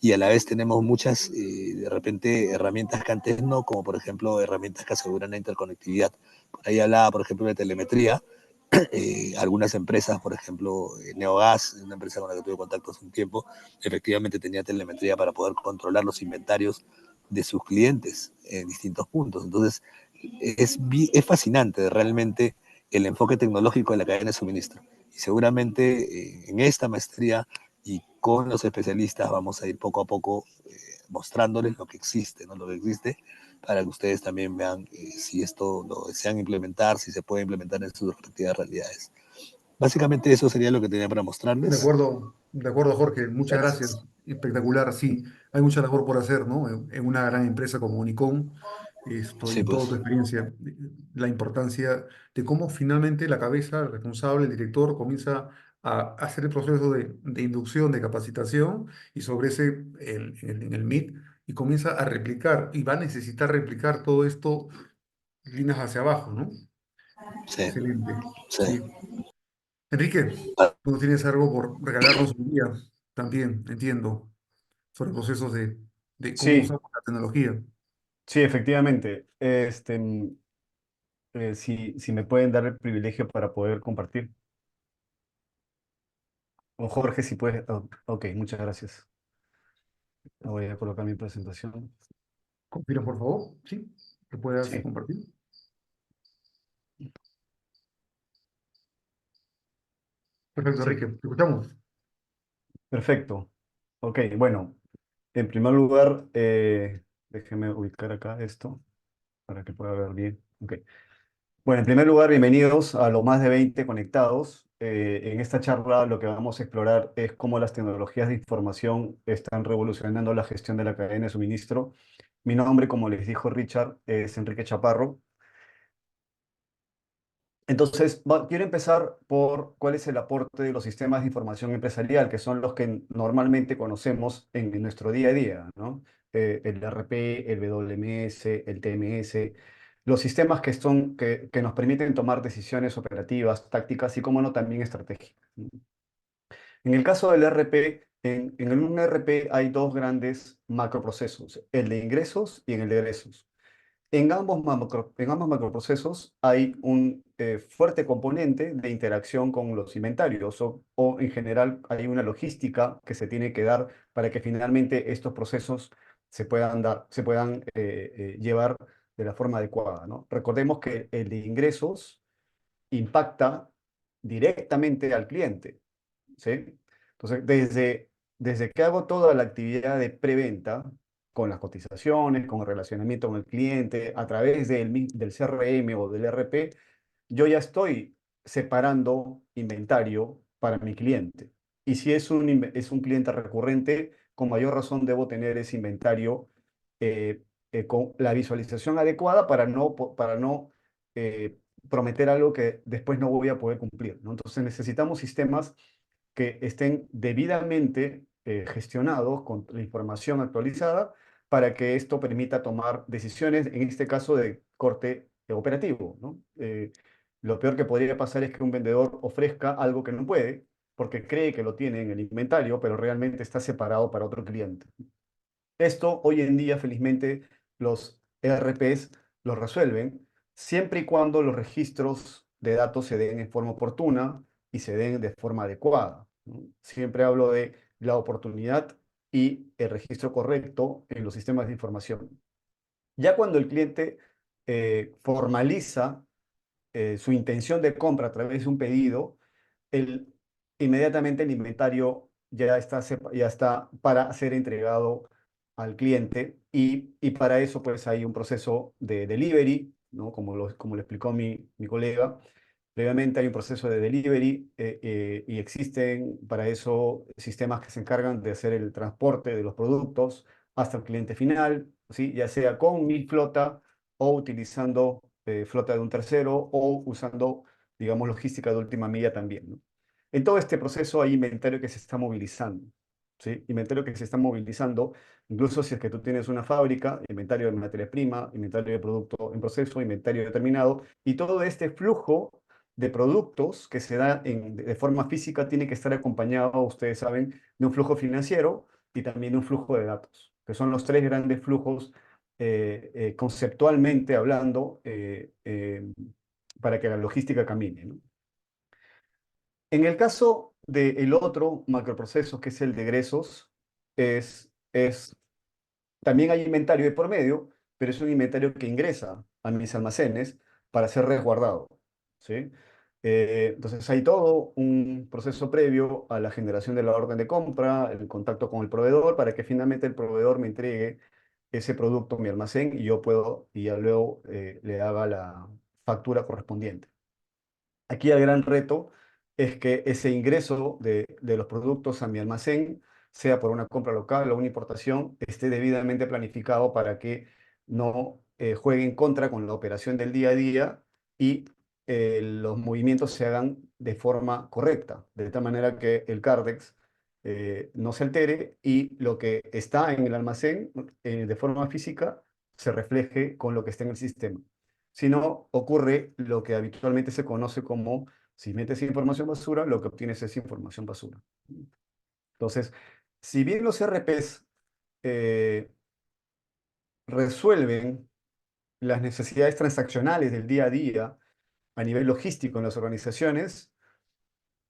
y a la vez tenemos muchas, de repente, herramientas que antes no, como por ejemplo herramientas que aseguran la interconectividad. Por ahí hablaba, por ejemplo, de telemetría. Algunas empresas, por ejemplo, Neogas, una empresa con la que tuve contacto hace un tiempo, efectivamente tenía telemetría para poder controlar los inventarios de sus clientes en distintos puntos. Entonces, es fascinante realmente el enfoque tecnológico de la cadena de suministro. Y seguramente en esta maestría y con los especialistas vamos a ir poco a poco mostrándoles lo que existe, ¿no? Lo que existe para que ustedes también vean si esto lo desean implementar, si se puede implementar en sus respectivas realidades. Básicamente eso sería lo que tenía para mostrarles. De acuerdo, Jorge, muchas gracias. Gracias. Espectacular, sí. Hay mucha labor por hacer, ¿no? En una gran empresa como Unicom, esto, y Sí, en toda tu pues. experiencia, la importancia de cómo finalmente la cabeza, el responsable, el director, comienza a hacer el proceso de inducción, de capacitación, y sobre ese, en el MIT, y comienza a replicar, y va a necesitar replicar todo esto líneas hacia abajo, ¿no? Sí, Excelente, sí. sí. Enrique, Ah, tú tienes algo por regalarnos un día, también, entiendo, sobre procesos de cómo Sí, usamos la tecnología. sí, efectivamente. Si me pueden dar el privilegio para poder compartir. O Jorge, si puedes. Ok, muchas gracias. Voy a colocar mi presentación. Confirma, por favor, sí, que puedas Sí, compartir. Perfecto, sí, Enrique, te escuchamos. perfecto. Ok, bueno, en primer lugar, déjeme ubicar acá esto para que pueda ver bien. Ok. Bueno, en primer lugar, bienvenidos a los más de 20 conectados. En esta charla lo que vamos a explorar es cómo las tecnologías de información están revolucionando la gestión de la cadena de suministro. Mi nombre, como les dijo Richard, es Enrique Chaparro. Entonces, quiero empezar por cuál es el aporte de los sistemas de información empresarial, que son los que normalmente conocemos en nuestro día a día, ¿no? El RP, el WMS, el TMS, los sistemas que nos permiten tomar decisiones operativas, tácticas y, como no, también estratégicas. En el caso del RP, en un RP hay dos grandes macroprocesos, el de ingresos y el de egresos. En ambos macroprocesos hay un fuerte componente de interacción con los inventarios o en general hay una logística que se tiene que dar para que finalmente estos procesos se puedan llevar de la forma adecuada, ¿no? Recordemos que el de ingresos impacta directamente al cliente, ¿sí? Entonces, desde que hago toda la actividad de preventa, con las cotizaciones, con el relacionamiento con el cliente, a través del CRM o del ERP, yo ya estoy separando inventario para mi cliente. Y si es un cliente recurrente, con mayor razón debo tener ese inventario con la visualización adecuada para no eh, prometer algo que después no voy a poder cumplir, ¿no? Entonces necesitamos sistemas que estén debidamente gestionados con la información actualizada para que esto permita tomar decisiones, en este caso de corte operativo, ¿no? Lo peor que podría pasar es que un vendedor ofrezca algo que no puede porque cree que lo tiene en el inventario, pero realmente está separado para otro cliente. Esto hoy en día, felizmente, los ERPs lo resuelven siempre y cuando los registros de datos se den en forma oportuna y se den de forma adecuada, ¿no? Siempre hablo de la oportunidad y el registro correcto en los sistemas de información. Ya cuando el cliente formaliza su intención de compra a través de un pedido, el, inmediatamente el inventario ya está para ser entregado al cliente y para eso pues hay un proceso de delivery, ¿no? Como lo explicó mi colega. Previamente hay un proceso de delivery y existen para eso sistemas que se encargan de hacer el transporte de los productos hasta el cliente final, ¿sí? Ya sea con mi flota o utilizando flota de un tercero o usando, digamos, logística de última milla también, ¿no? En todo este proceso hay inventario que se está movilizando, ¿sí? Inventario que se está movilizando, incluso si es que tú tienes una fábrica, inventario de materia prima, inventario de producto en proceso, inventario determinado, y todo este flujo de productos que se da de forma física tiene que estar acompañado, ustedes saben, de un flujo financiero y también de un flujo de datos, que son los tres grandes flujos conceptualmente hablando para que la logística camine, ¿no? En el caso del otro macroproceso, que es el de egresos, es también hay inventario de por medio, pero es un inventario que ingresa a mis almacenes para ser resguardado, ¿sí? Entonces hay todo un proceso previo a la generación de la orden de compra, el contacto con el proveedor, para que finalmente el proveedor me entregue ese producto a mi almacén y yo puedo, y ya luego le haga la factura correspondiente. Aquí el gran reto es que ese ingreso de los productos a mi almacén, sea por una compra local o una importación, esté debidamente planificado para que no juegue en contra con la operación del día a día y los movimientos se hagan de forma correcta, de tal manera que el Cardex no se altere y lo que está en el almacén de forma física se refleje con lo que está en el sistema. Si no, ocurre lo que habitualmente se conoce como, si metes información basura, lo que obtienes es información basura. Entonces, si bien los RPs eh, resuelven las necesidades transaccionales del día a día a nivel logístico en las organizaciones,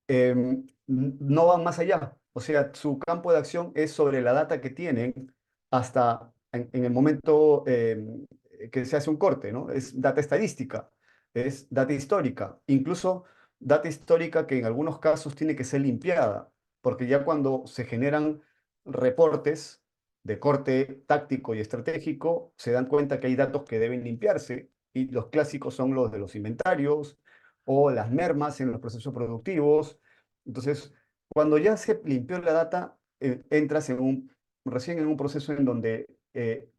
no van más allá. O sea, su campo de acción es sobre la data que tienen hasta en el momento que se hace un corte, ¿no? Es data estadística, es data histórica, incluso data histórica que en algunos casos tiene que ser limpiada, porque ya cuando se generan reportes de corte táctico y estratégico, se dan cuenta que hay datos que deben limpiarse y los clásicos son los de los inventarios o las mermas en los procesos productivos. Entonces, cuando ya se limpió la data, entras recién en un proceso en donde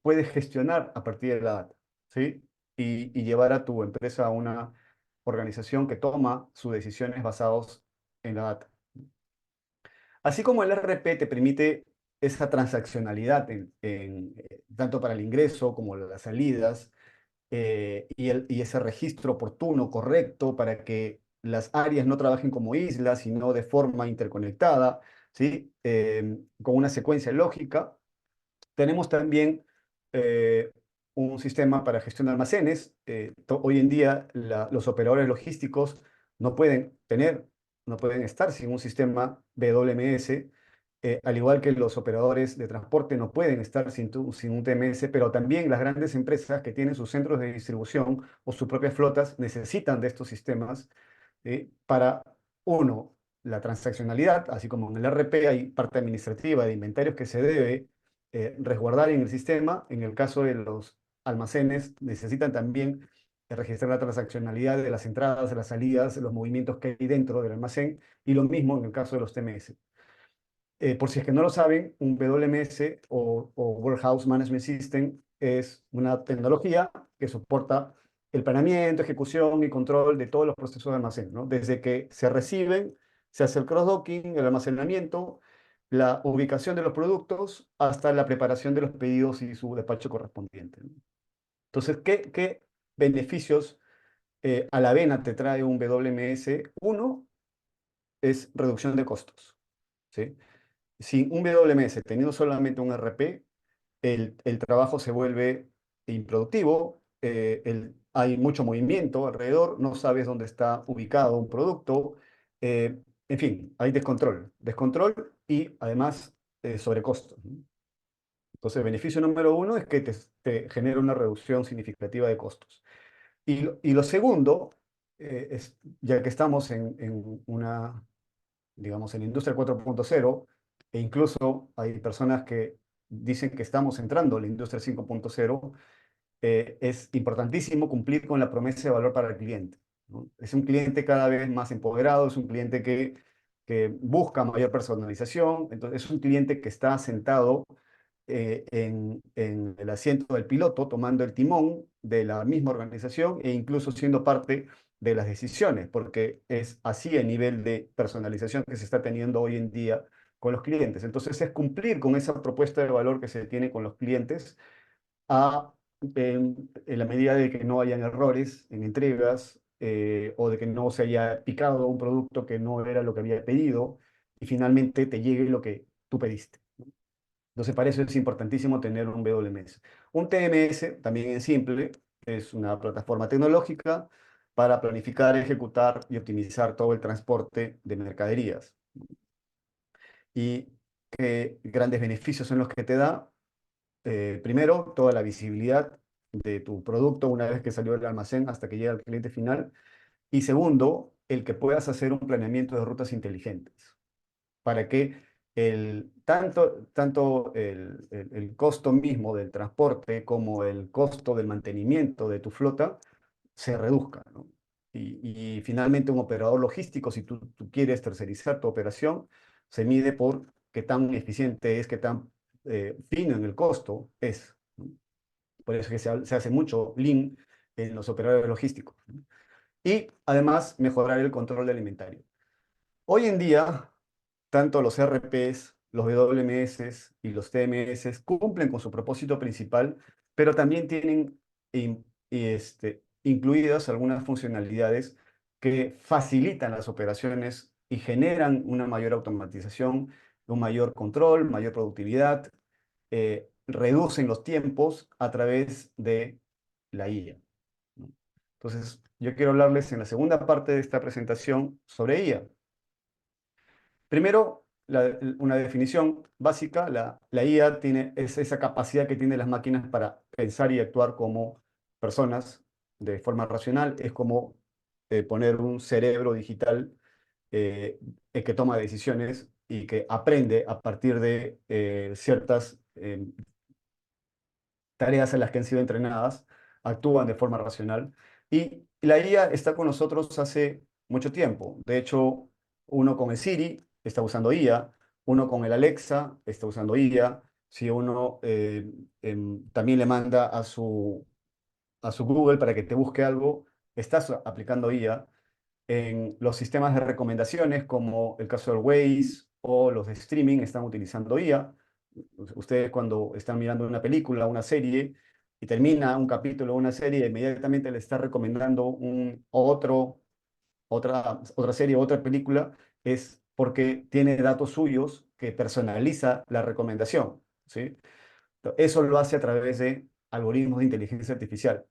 puedes gestionar a partir de la data, ¿sí? Y llevar a tu empresa a una organización que toma sus decisiones basadas en la data. Así como el RP te permite esa transaccionalidad tanto para el ingreso como las salidas, y ese registro oportuno, correcto, para que las áreas no trabajen como islas, sino de forma interconectada, ¿sí? Con una secuencia lógica. Tenemos también eh, un sistema para gestión de almacenes. Hoy en día los operadores logísticos no pueden tener, no pueden estar sin un sistema WMS, al igual que los operadores de transporte no pueden estar sin un TMS, pero también las grandes empresas que tienen sus centros de distribución o sus propias flotas necesitan de estos sistemas para, uno, la transaccionalidad, así como en el RP hay parte administrativa de inventarios que se debe resguardar en el sistema. En el caso de los almacenes, necesitan también registrar la transaccionalidad de las entradas, de las salidas, de los movimientos que hay dentro del almacén, y lo mismo en el caso de los TMS. Por si es que no lo saben, un WMS o Warehouse Management System es una tecnología que soporta el planeamiento, ejecución y control de todos los procesos de almacén, ¿no? Desde que se reciben, se hace el cross-docking, el almacenamiento, la ubicación de los productos, hasta la preparación de los pedidos y su despacho correspondiente, ¿no? Entonces, ¿qué beneficios a la vena te trae un WMS? Uno es reducción de costos, ¿sí? Sin un WMS, teniendo solamente un RP, el trabajo se vuelve improductivo, hay mucho movimiento alrededor, no sabes dónde está ubicado un producto, en fin, hay descontrol y además sobrecosto, ¿no? Entonces, el beneficio número uno es que te genera una reducción significativa de costos. Y lo segundo, ya que estamos en una, digamos, en la industria 4.0, e incluso hay personas que dicen que estamos entrando en la industria 5.0, es importantísimo cumplir con la promesa de valor para el cliente, ¿no? Es un cliente cada vez más empoderado, es un cliente que busca mayor personalización, entonces es un cliente que está sentado en el asiento del piloto, tomando el timón de la misma organización e incluso siendo parte de las decisiones, porque es así el nivel de personalización que se está teniendo hoy en día con los clientes. Entonces es cumplir con esa propuesta de valor que se tiene con los clientes a, en la medida de que no hayan errores en entregas o de que no se haya picado un producto que no era lo que había pedido y finalmente te llegue lo que tú pediste. Entonces, para eso es importantísimo tener un WMS. Un TMS, también es simple, es una plataforma tecnológica para planificar, ejecutar y optimizar todo el transporte de mercaderías. ¿Y qué grandes beneficios son los que te da? Primero, toda la visibilidad de tu producto una vez que salió del almacén hasta que llega al cliente final. Y segundo, el que puedas hacer un planeamiento de rutas inteligentes para que tanto el costo mismo del transporte como el costo del mantenimiento de tu flota se reduzca, ¿no? Y finalmente un operador logístico, si tú quieres tercerizar tu operación, se mide por qué tan eficiente es, qué tan fino en el costo es, ¿no? Por eso es que se hace mucho lean en los operadores logísticos, ¿no? Y además mejorar el control del inventario. Hoy en día, tanto los RPs, los WMS y los TMS cumplen con su propósito principal, pero también tienen incluidas algunas funcionalidades que facilitan las operaciones y generan una mayor automatización, un mayor control, mayor productividad, reducen los tiempos a través de la IA, ¿no? Entonces, yo quiero hablarles en la segunda parte de esta presentación sobre IA. Primero, una definición básica, la IA es esa capacidad que tienen las máquinas para pensar y actuar como personas de forma racional, es como poner un cerebro digital que toma decisiones y que aprende a partir de ciertas tareas en las que han sido entrenadas, actúan de forma racional. Y la IA está con nosotros hace mucho tiempo. De hecho, uno con el Siri está usando IA, uno con el Alexa está usando IA. Si uno también le manda a su Google para que te busque algo, estás aplicando IA. En los sistemas de recomendaciones, como el caso del Waze o los de streaming, están utilizando IA. Ustedes cuando están mirando una película, una serie, y termina un capítulo o una serie, inmediatamente le está recomendando otra serie, otra película, es porque tiene datos suyos que personaliza la recomendación, ¿sí? Eso lo hace a través de algoritmos de inteligencia artificial.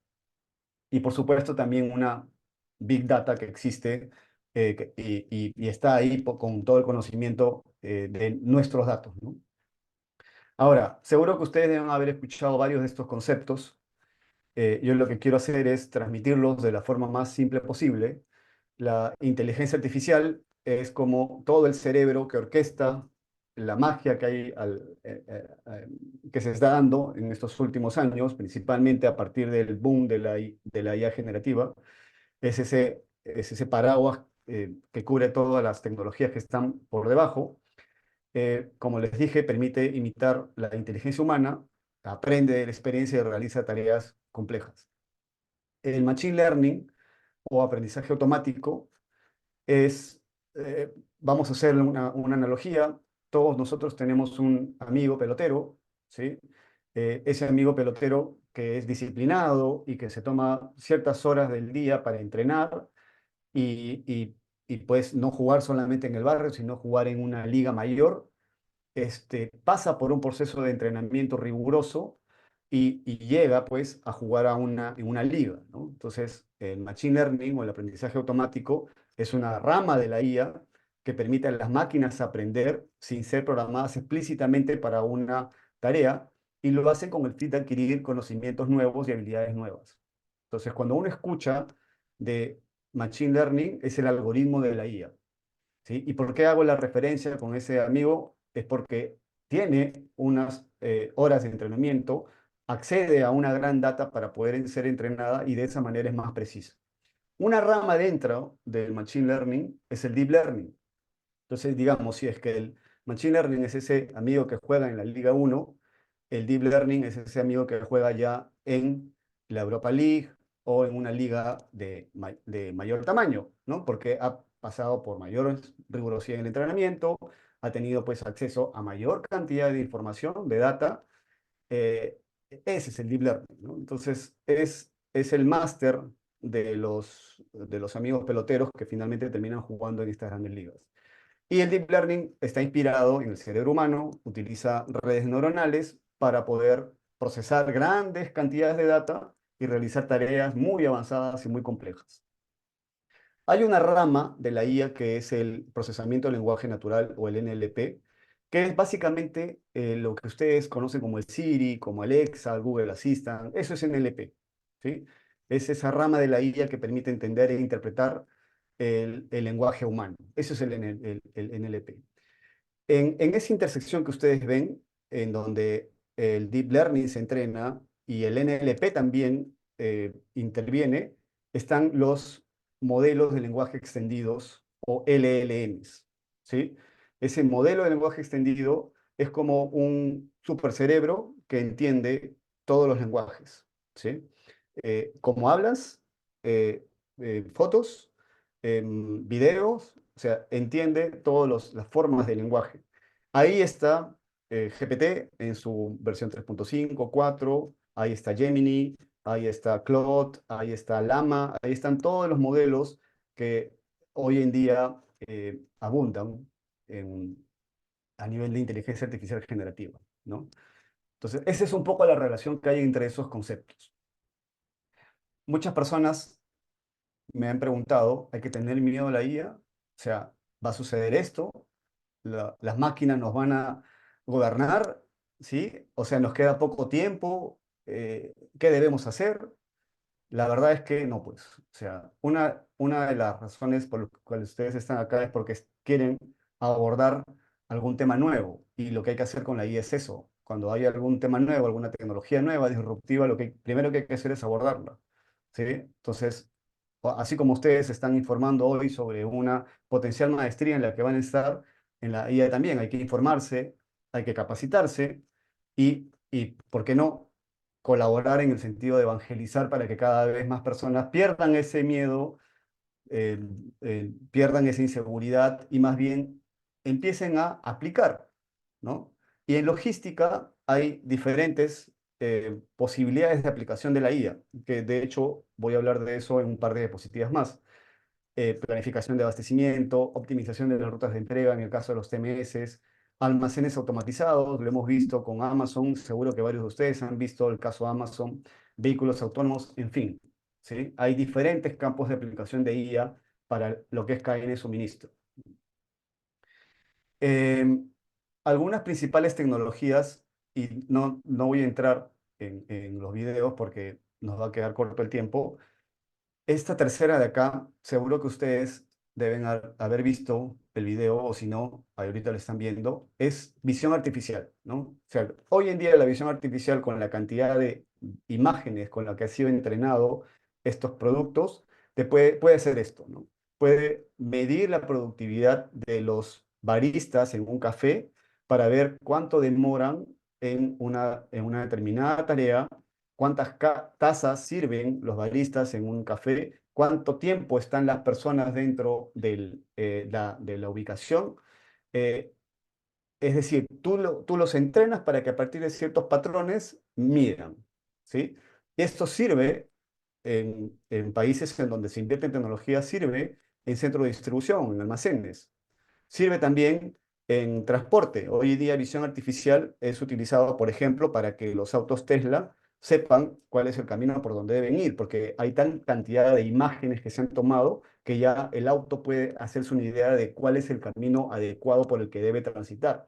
Y por supuesto también una big data que existe y está ahí con todo el conocimiento de nuestros datos, ¿no? Ahora, seguro que ustedes deben haber escuchado varios de estos conceptos. Yo lo que quiero hacer es transmitirlos de la forma más simple posible. La inteligencia artificial es como todo el cerebro que orquesta la magia que hay que se está dando en estos últimos años, principalmente a partir del boom de la IA generativa. Es ese paraguas que cubre todas las tecnologías que están por debajo. Como les dije, permite imitar la inteligencia humana, aprende de la experiencia y realiza tareas complejas. El machine learning o aprendizaje automático es, vamos a hacer una analogía, todos nosotros tenemos un amigo pelotero, ¿sí? Ese amigo pelotero que es disciplinado y que se toma ciertas horas del día para entrenar y pues no jugar solamente en el barrio, sino jugar en una liga mayor. pasa por un proceso de entrenamiento riguroso y llega pues a jugar en una liga, ¿no? Entonces, el Machine Learning o el aprendizaje automático es una rama de la IA que permite a las máquinas aprender sin ser programadas explícitamente para una tarea y lo hacen con el fin de adquirir conocimientos nuevos y habilidades nuevas. Entonces, cuando uno escucha de Machine Learning, es el algoritmo de la IA. ¿Sí? ¿Y por qué hago la referencia con ese amigo? Es porque tiene unas horas de entrenamiento, accede a una gran data para poder ser entrenada y de esa manera es más precisa. Una rama dentro del Machine Learning es el Deep Learning. Entonces, digamos, si es que el Machine Learning es ese amigo que juega en la Liga 1, el Deep Learning es ese amigo que juega ya en la Europa League o en una liga de mayor tamaño, ¿no? Porque ha pasado por mayor rigurosidad en el entrenamiento, ha tenido pues acceso a mayor cantidad de información, de data. eh, Ese es el Deep Learning, ¿no? Entonces, es el máster de los amigos peloteros que finalmente terminan jugando en estas grandes ligas. Y el Deep Learning está inspirado en el cerebro humano, utiliza redes neuronales para poder procesar grandes cantidades de data y realizar tareas muy avanzadas y muy complejas. Hay una rama de la IA que es el procesamiento del lenguaje natural o el NLP, que es básicamente lo que ustedes conocen como el Siri, como Alexa, Google Assistant, eso es NLP, ¿sí? Es esa rama de la IA que permite entender e interpretar el lenguaje humano. Eso es el NLP. En esa intersección que ustedes ven, en donde el Deep Learning se entrena y el NLP también interviene, están los modelos de lenguaje extendidos o LLMs, ¿sí? Ese modelo de lenguaje extendido es como un supercerebro que entiende todos los lenguajes, ¿sí? Como hablas, eh, fotos, videos, o sea, entiende todas las formas del lenguaje. Ahí está GPT en su versión 3.5, 4, ahí está Gemini, ahí está Claude, ahí está Llama, ahí están todos los modelos que hoy en día abundan a nivel de inteligencia artificial generativa, ¿no? Entonces, esa es un poco la relación que hay entre esos conceptos. Muchas personas me han preguntado, ¿hay que tener miedo a la IA? O sea, ¿va a suceder esto? ¿Las máquinas nos van a gobernar? ¿Sí? O sea, nos queda poco tiempo. ¿Qué debemos hacer? La verdad es que no, pues. O sea, una de las razones por las cuales ustedes están acá es porque quieren abordar algún tema nuevo. Y lo que hay que hacer con la IA es eso. Cuando hay algún tema nuevo, alguna tecnología nueva, disruptiva, lo que primero que hay que hacer es abordarla. ¿Sí? Entonces, así como ustedes están informando hoy sobre una potencial maestría en la que van a estar, en la IA también hay que informarse, hay que capacitarse y ¿por qué no? Colaborar en el sentido de evangelizar para que cada vez más personas pierdan ese miedo, eh, pierdan esa inseguridad y más bien empiecen a aplicar, ¿no? Y en logística hay diferentes posibilidades de aplicación de la IA, que de hecho voy a hablar de eso en un par de diapositivas más. Planificación de abastecimiento, optimización de las rutas de entrega en el caso de los TMS, almacenes automatizados, lo hemos visto con Amazon, seguro que varios de ustedes han visto el caso Amazon, vehículos autónomos, en fin, ¿sí? Hay diferentes campos de aplicación de IA para lo que es cadena de suministro. Eh, Algunas principales tecnologías, y no voy a entrar en los videos porque nos va a quedar corto el tiempo. Esta tercera de acá, seguro que ustedes deben haber visto el video, o si no, ahorita lo están viendo, es visión artificial, ¿no? O sea, hoy en día la visión artificial con la cantidad de imágenes con la que ha sido entrenado estos productos, puede hacer esto, ¿no? Puede medir la productividad de los baristas en un café para ver cuánto demoran en una determinada tarea, cuántas tazas sirven los baristas en un café, cuánto tiempo están las personas dentro de la ubicación. Eh, es decir, tú los entrenas para que a partir de ciertos patrones midan, ¿sí? Esto sirve en países en donde se invierte en tecnología, sirve en centros de distribución, en almacenes. Sirve también en transporte. Hoy en día visión artificial es utilizado, por ejemplo, para que los autos Tesla sepan cuál es el camino por donde deben ir, porque hay tal cantidad de imágenes que se han tomado que ya el auto puede hacerse una idea de cuál es el camino adecuado por el que debe transitar.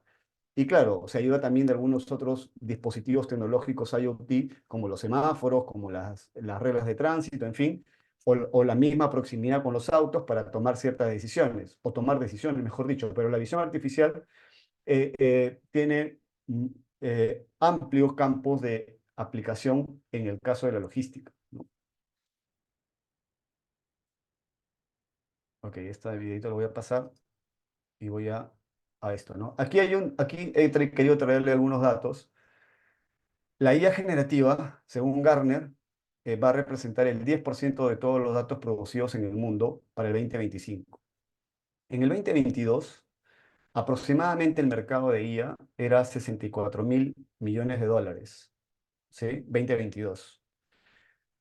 Y claro, se ayuda también de algunos otros dispositivos tecnológicos IoT, como los semáforos, como las reglas de tránsito, en fin, o la misma proximidad con los autos para tomar ciertas decisiones, o tomar decisiones, mejor dicho. Pero la visión artificial tiene amplios campos de aplicación en el caso de la logística, ¿no? Ok, este videito lo voy a pasar y voy a esto, ¿no? Aquí querido traerle algunos datos. La IA generativa, según Gartner, va a representar el 10% de todos los datos producidos en el mundo para el 2025. En el 2022, aproximadamente el mercado de IA era 64.000 millones de dólares, ¿sí? 2022.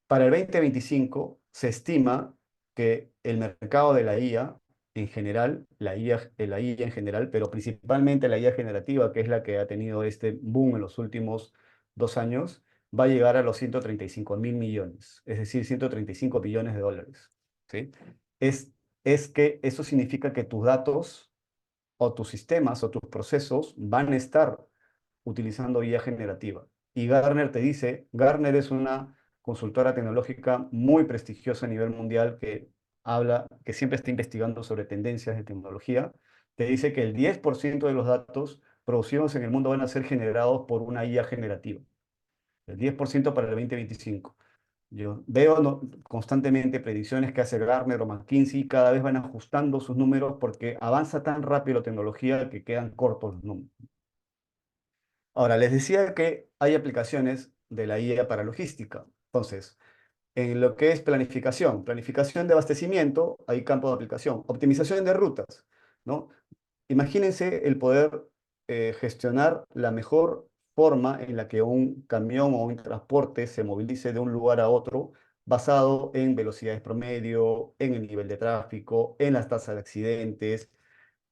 Para el 2025 se estima que el mercado de la IA en general, la IA en general, pero principalmente la IA generativa, que es la que ha tenido este boom en los últimos 2 años, va a llegar a los 135.000 millones, es decir, 135 billones de dólares, ¿sí? Es, es que eso significa que tus datos o tus sistemas o tus procesos van a estar utilizando IA generativa. Y Gartner te dice, Gartner es una consultora tecnológica muy prestigiosa a nivel mundial que siempre está investigando sobre tendencias de tecnología. Te dice que el 10% de los datos producidos en el mundo van a ser generados por una IA generativa. El 10% para el 2025. Yo veo constantemente predicciones que hace Gartner o McKinsey y cada vez van ajustando sus números porque avanza tan rápido la tecnología que quedan cortos los números. Ahora, les decía que hay aplicaciones de la IA para logística. Entonces, en lo que es planificación de abastecimiento, hay campo de aplicación. Optimización de rutas, ¿no? Imagínense el poder gestionar la mejor forma en la que un camión o un transporte se movilice de un lugar a otro basado en velocidades promedio, en el nivel de tráfico, en las tasas de accidentes,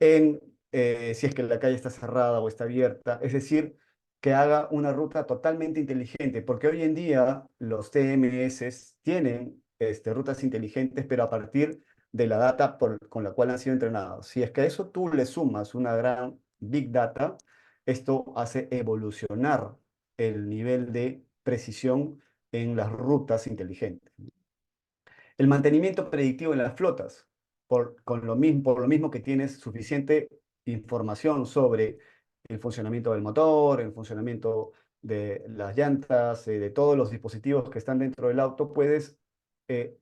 en si es que la calle está cerrada o está abierta, es decir, que haga una ruta totalmente inteligente, porque hoy en día los TMS tienen rutas inteligentes, pero a partir de la data con la cual han sido entrenados. Si es que a eso tú le sumas una gran big data, esto hace evolucionar el nivel de precisión en las rutas inteligentes. El mantenimiento predictivo en las flotas, por lo mismo que tienes suficiente información sobre el funcionamiento del motor, el funcionamiento de las llantas, de todos los dispositivos que están dentro del auto, puedes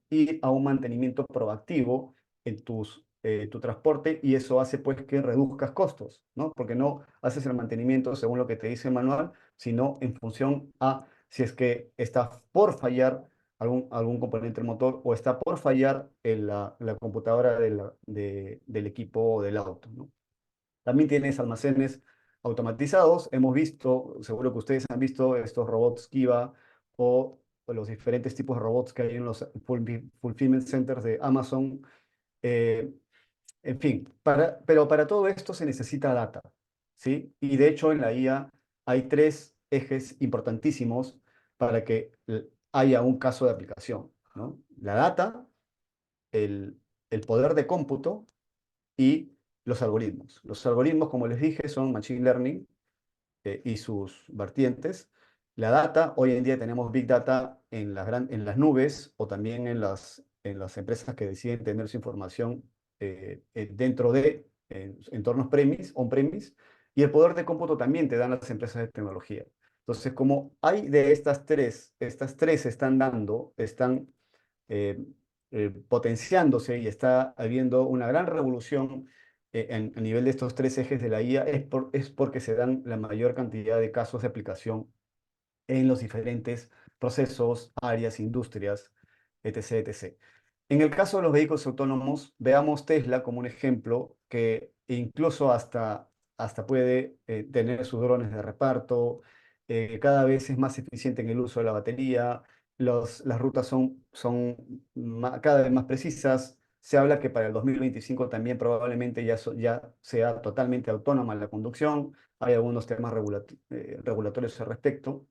ir a un mantenimiento proactivo en tu transporte y eso hace pues que reduzcas costos, ¿no? Porque no haces el mantenimiento según lo que te dice el manual, sino en función a si es que está por fallar algún componente del motor o está por fallar en la computadora del equipo del auto, ¿no? También tienes almacenes automatizados. Hemos visto, seguro que ustedes han visto estos robots Kiva o los diferentes tipos de robots que hay en los fulfillment centers de Amazon. Eh, en fin, pero para todo esto se necesita data, ¿sí? Y de hecho en la IA hay tres ejes importantísimos para que haya un caso de aplicación, ¿no? La data, el, el poder de cómputo y los algoritmos. Los algoritmos, como les dije, son Machine Learning y sus vertientes. La data, hoy en día tenemos Big Data en las nubes o también en las empresas que deciden tener su información dentro de entornos on-premise, y el poder de cómputo también te dan las empresas de tecnología. Entonces, como hay de estas tres están eh, potenciándose y está habiendo una gran revolución a nivel de estos tres ejes de la IA, es porque se dan la mayor cantidad de casos de aplicación en los diferentes procesos, áreas, industrias, etc., etc. En el caso de los vehículos autónomos, veamos Tesla como un ejemplo que incluso hasta puede tener sus drones de reparto, cada vez es más eficiente en el uso de la batería, las rutas son cada vez más precisas, Se habla que para el 2025 también probablemente ya sea totalmente autónoma la conducción. Hay algunos temas regulatorios al respecto.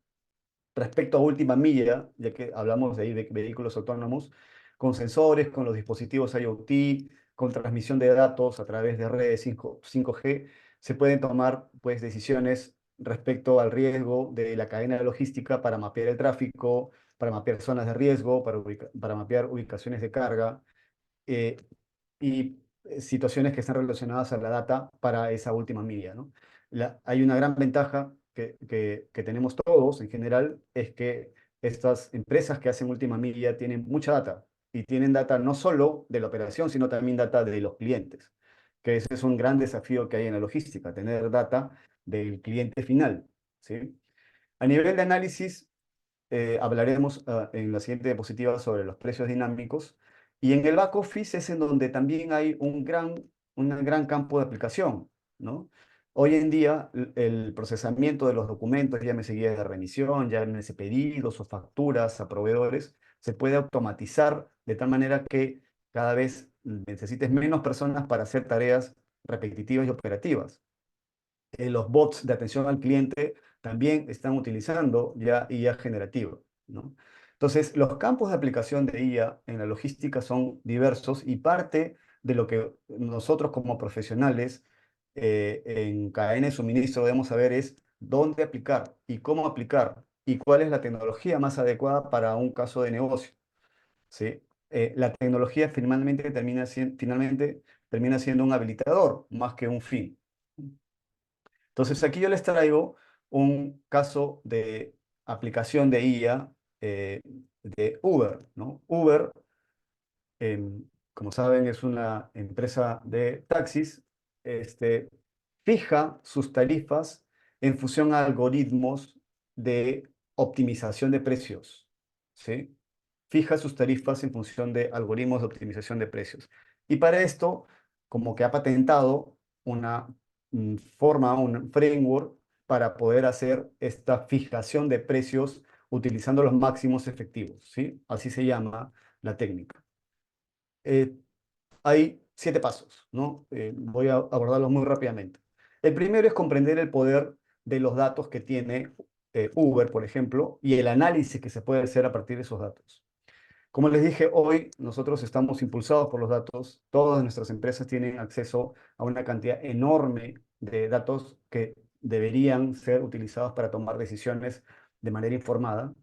Respecto a última milla, ya que hablamos de ahí de vehículos autónomos, con sensores, con los dispositivos IoT, con transmisión de datos a través de redes 5G, se pueden tomar pues, decisiones respecto al riesgo de la cadena de logística para mapear el tráfico, para mapear zonas de riesgo, para mapear ubicaciones de carga, eh, y situaciones que están relacionadas a la data para esa última milla, ¿no? Hay una gran ventaja que tenemos todos en general, es que estas empresas que hacen última milla tienen mucha data, y tienen data no solo de la operación, sino también data de los clientes, que ese es un gran desafío que hay en la logística, tener data del cliente final, ¿sí? A nivel de análisis, hablaremos en la siguiente diapositiva sobre los precios dinámicos. Y en el back office es en donde también hay un gran campo de aplicación, ¿no? Hoy en día el procesamiento de los documentos, llámese guía de remisión, llámese pedidos o facturas a proveedores, se puede automatizar de tal manera que cada vez necesites menos personas para hacer tareas repetitivas y operativas. Los bots de atención al cliente también están utilizando ya IA generativa, ¿no? Entonces, los campos de aplicación de IA en la logística son diversos, y parte de lo que nosotros como profesionales en cadena de suministro debemos saber es dónde aplicar y cómo aplicar y cuál es la tecnología más adecuada para un caso de negocio, ¿sí? La tecnología finalmente termina siendo un habilitador más que un fin. Entonces aquí yo les traigo un caso de aplicación de IA de Uber, ¿no? Uber, como saben, es una empresa de taxis, este, fija sus tarifas en función a algoritmos de optimización de precios, ¿sí? Fija sus tarifas en función de algoritmos de optimización de precios. Y para esto, como que ha patentado una forma, un framework para poder hacer esta fijación de precios utilizando los máximos efectivos, ¿sí? Así se llama la técnica. Eh, Hay 7 pasos, ¿no? Voy a abordarlos muy rápidamente. El primero es comprender el poder de los datos que tiene Uber, por ejemplo, y el análisis que se puede hacer a partir de esos datos. Como les dije, hoy nosotros estamos impulsados por los datos. Todas nuestras empresas tienen acceso a una cantidad enorme de datos que deberían ser utilizados para tomar decisiones de manera informada.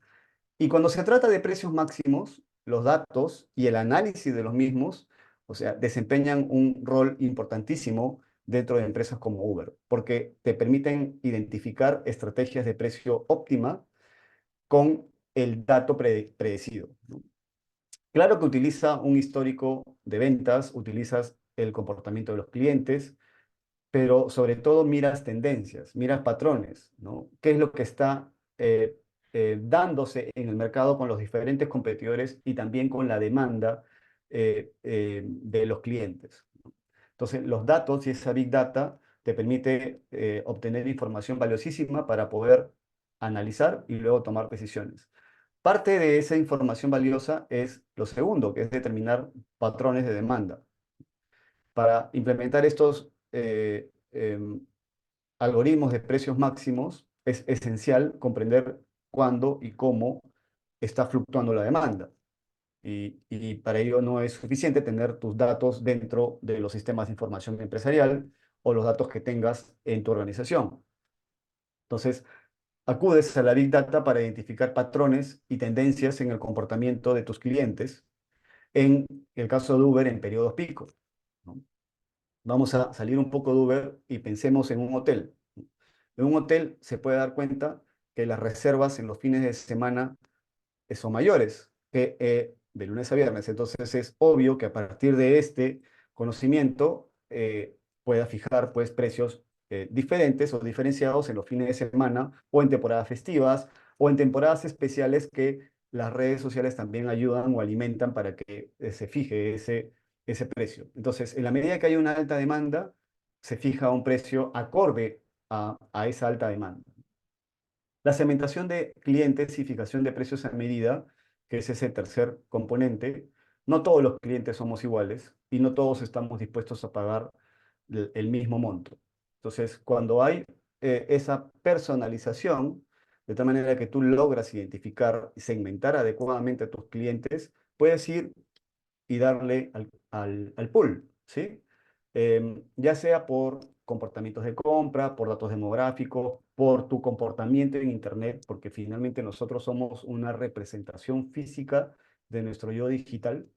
Y cuando se trata de precios máximos, los datos y el análisis de los mismos, o sea, desempeñan un rol importantísimo dentro de empresas como Uber, porque te permiten identificar estrategias de precio óptima con el dato predecido, ¿no? Claro que utiliza un histórico de ventas, utilizas el comportamiento de los clientes, pero sobre todo miras tendencias, miras patrones, ¿no? ¿Qué es lo que está dándose en el mercado con los diferentes competidores y también con la demanda de los clientes? Entonces, los datos y esa Big Data te permite obtener información valiosísima para poder analizar y luego tomar decisiones. Parte de esa información valiosa es lo segundo, que es determinar patrones de demanda. Para implementar estos algoritmos de precios máximos, es esencial comprender cuándo y cómo está fluctuando la demanda. Y para ello no es suficiente tener tus datos dentro de los sistemas de información empresarial o los datos que tengas en tu organización. Entonces, acudes a la Big Data para identificar patrones y tendencias en el comportamiento de tus clientes, en el caso de Uber en periodos pico, ¿no? Vamos a salir un poco de Uber y pensemos en un hotel. En un hotel se puede dar cuenta que las reservas en los fines de semana son mayores que de lunes a viernes. Entonces es obvio que a partir de este conocimiento pueda fijar pues, precios diferentes o diferenciados en los fines de semana o en temporadas festivas o en temporadas especiales que las redes sociales también ayudan o alimentan para que se fije ese precio. Entonces, en la medida que hay una alta demanda, se fija un precio acorde a esa alta demanda. La segmentación de clientes y fijación de precios a medida, que es ese tercer componente. No todos los clientes somos iguales, y no todos estamos dispuestos a pagar el mismo monto. Entonces, cuando hay esa personalización, de tal manera que tú logras identificar y segmentar adecuadamente a tus clientes, puedes ir y darle al pool, ¿sí? Ya sea por comportamientos de compra, por datos demográficos, por tu comportamiento en Internet, porque finalmente nosotros somos una representación física de nuestro yo digital.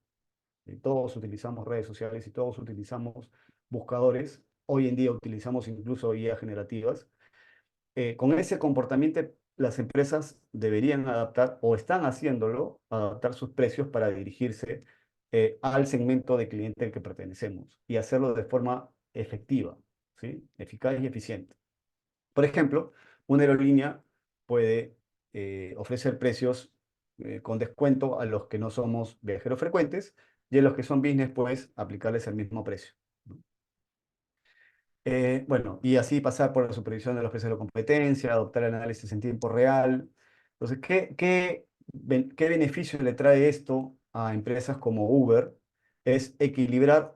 Todos utilizamos redes sociales y todos utilizamos buscadores. Hoy en día utilizamos incluso IA generativas. Con ese comportamiento, las empresas deberían adaptar, o están haciéndolo, adaptar sus precios para dirigirse al segmento de cliente al que pertenecemos y hacerlo de forma efectiva, ¿sí? Eficaz y eficiente. Por ejemplo, una aerolínea puede ofrecer precios con descuento a los que no somos viajeros frecuentes, y a los que son business, pues aplicarles el mismo precio, ¿no? Bueno, y así pasar por la supervisión de los precios de la competencia, adoptar el análisis en tiempo real. Entonces, ¿qué beneficio le trae esto a empresas como Uber? Es equilibrar,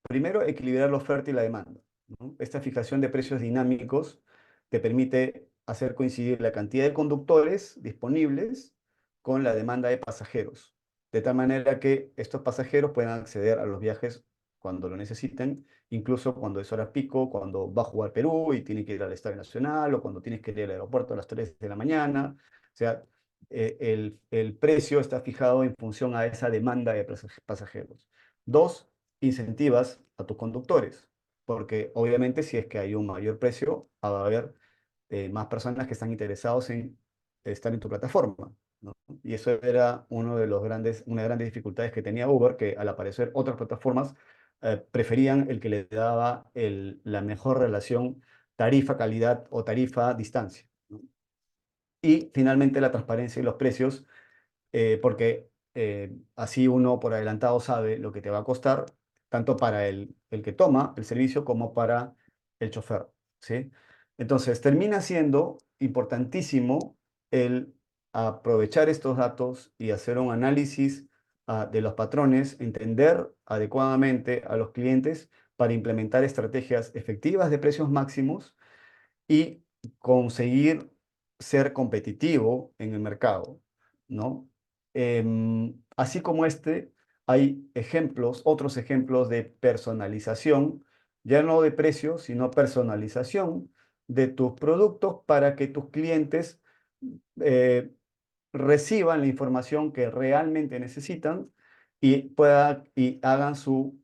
primero, equilibrar la oferta y la demanda, ¿no? Esta fijación de precios dinámicos te permite hacer coincidir la cantidad de conductores disponibles con la demanda de pasajeros, de tal manera que estos pasajeros puedan acceder a los viajes cuando lo necesiten, incluso cuando es hora pico, cuando va a jugar Perú y tiene que ir al Estadio Nacional, o cuando tienes que ir al aeropuerto a las 3 de la mañana. O sea, el precio está fijado en función a esa demanda de pasajeros. Dos, incentivas a tus conductores, porque obviamente si es que hay un mayor precio, va a haber más personas que están interesados en estar en tu plataforma, ¿no? Y eso era una de las grandes dificultades que tenía Uber, que al aparecer otras plataformas preferían el que le daba la mejor relación tarifa-calidad o tarifa-distancia, ¿no? Y finalmente la transparencia y los precios, porque así uno por adelantado sabe lo que te va a costar, tanto para el que toma el servicio como para el chofer, ¿sí? Entonces, termina siendo importantísimo el aprovechar estos datos y hacer un análisis de los patrones, entender adecuadamente a los clientes para implementar estrategias efectivas de precios máximos y conseguir ser competitivo en el mercado, ¿no? Así como este, hay ejemplos, otros ejemplos de personalización, ya no de precios, sino personalización de tus productos para que tus clientes eh, reciban la información que realmente necesitan y hagan su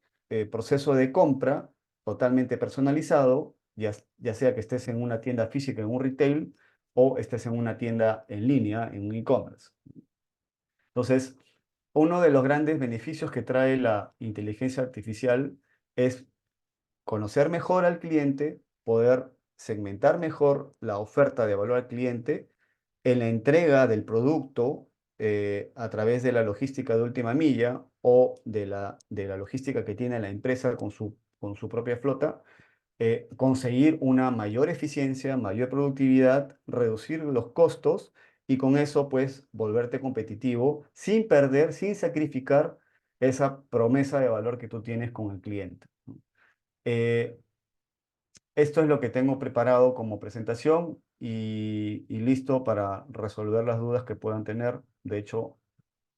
proceso de compra totalmente personalizado, ya sea que estés en una tienda física, en un retail, o estés en una tienda en línea, en un e-commerce. Entonces, uno de los grandes beneficios que trae la inteligencia artificial es conocer mejor al cliente, poder segmentar mejor la oferta de valor al cliente en la entrega del producto a través de la logística de última milla o de la logística que tiene la empresa con su propia flota, conseguir una mayor eficiencia, mayor productividad, reducir los costos y con eso pues volverte competitivo sin perder, sin sacrificar esa promesa de valor que tú tienes con el cliente, ¿no? Eh, Esto es lo que tengo preparado como presentación y listo para resolver las dudas que puedan tener. De hecho,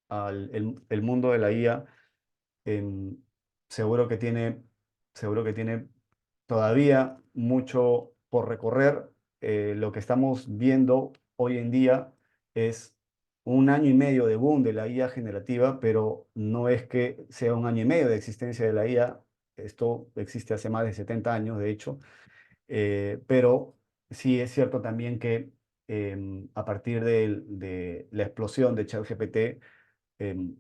el mundo de la IA em, seguro que tiene, seguro que tiene todavía mucho por recorrer. Lo que estamos viendo hoy en día es un año y medio de boom de la IA generativa, pero no es que sea un año y medio de existencia de la IA. Esto existe hace más de 70 años, de hecho. Pero sí es cierto también que a partir de la explosión de ChatGPT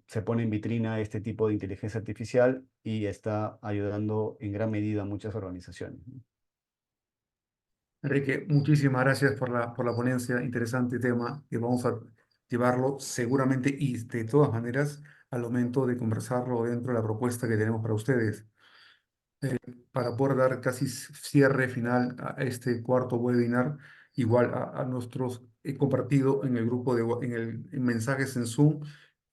se pone en vitrina este tipo de inteligencia artificial y está ayudando en gran medida a muchas organizaciones, ¿no? Enrique, muchísimas gracias por la ponencia, interesante tema, que vamos a llevarlo seguramente y de todas maneras al momento de conversarlo dentro de la propuesta que tenemos para ustedes. Para poder dar casi cierre final a este cuarto webinar, igual a nuestros, he compartido en el grupo en mensajes en Zoom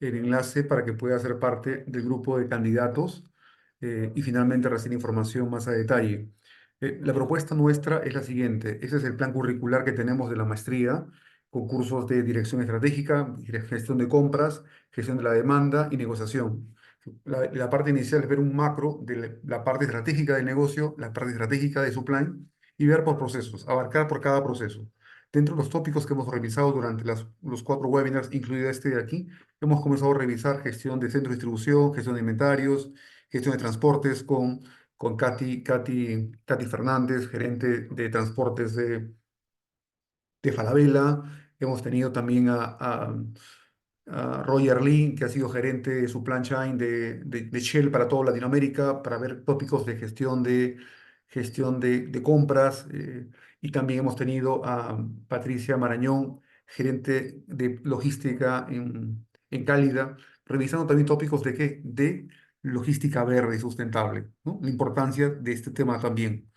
el enlace para que pueda ser parte del grupo de candidatos y finalmente recibir información más a detalle. La propuesta nuestra es la siguiente. Ese es el plan curricular que tenemos de la maestría, con cursos de dirección estratégica, gestión de compras, gestión de la demanda y negociación. La parte inicial es ver un macro de la parte estratégica del negocio, la parte estratégica de su plan y ver por procesos, abarcar por cada proceso. Dentro de los tópicos que hemos revisado durante los 4 webinars, incluido este de aquí, hemos comenzado a revisar gestión de centros de distribución, gestión de inventarios, gestión de transportes con Katy Fernández, gerente de transportes de Falabella. Hemos tenido también a Roger Lee, que ha sido gerente de supply chain de Shell para toda Latinoamérica, para ver tópicos de gestión de compras. Y también hemos tenido a Patricia Marañón, gerente de logística en Cálida, revisando también tópicos de qué, de logística verde y sustentable, ¿no? La importancia de este tema también.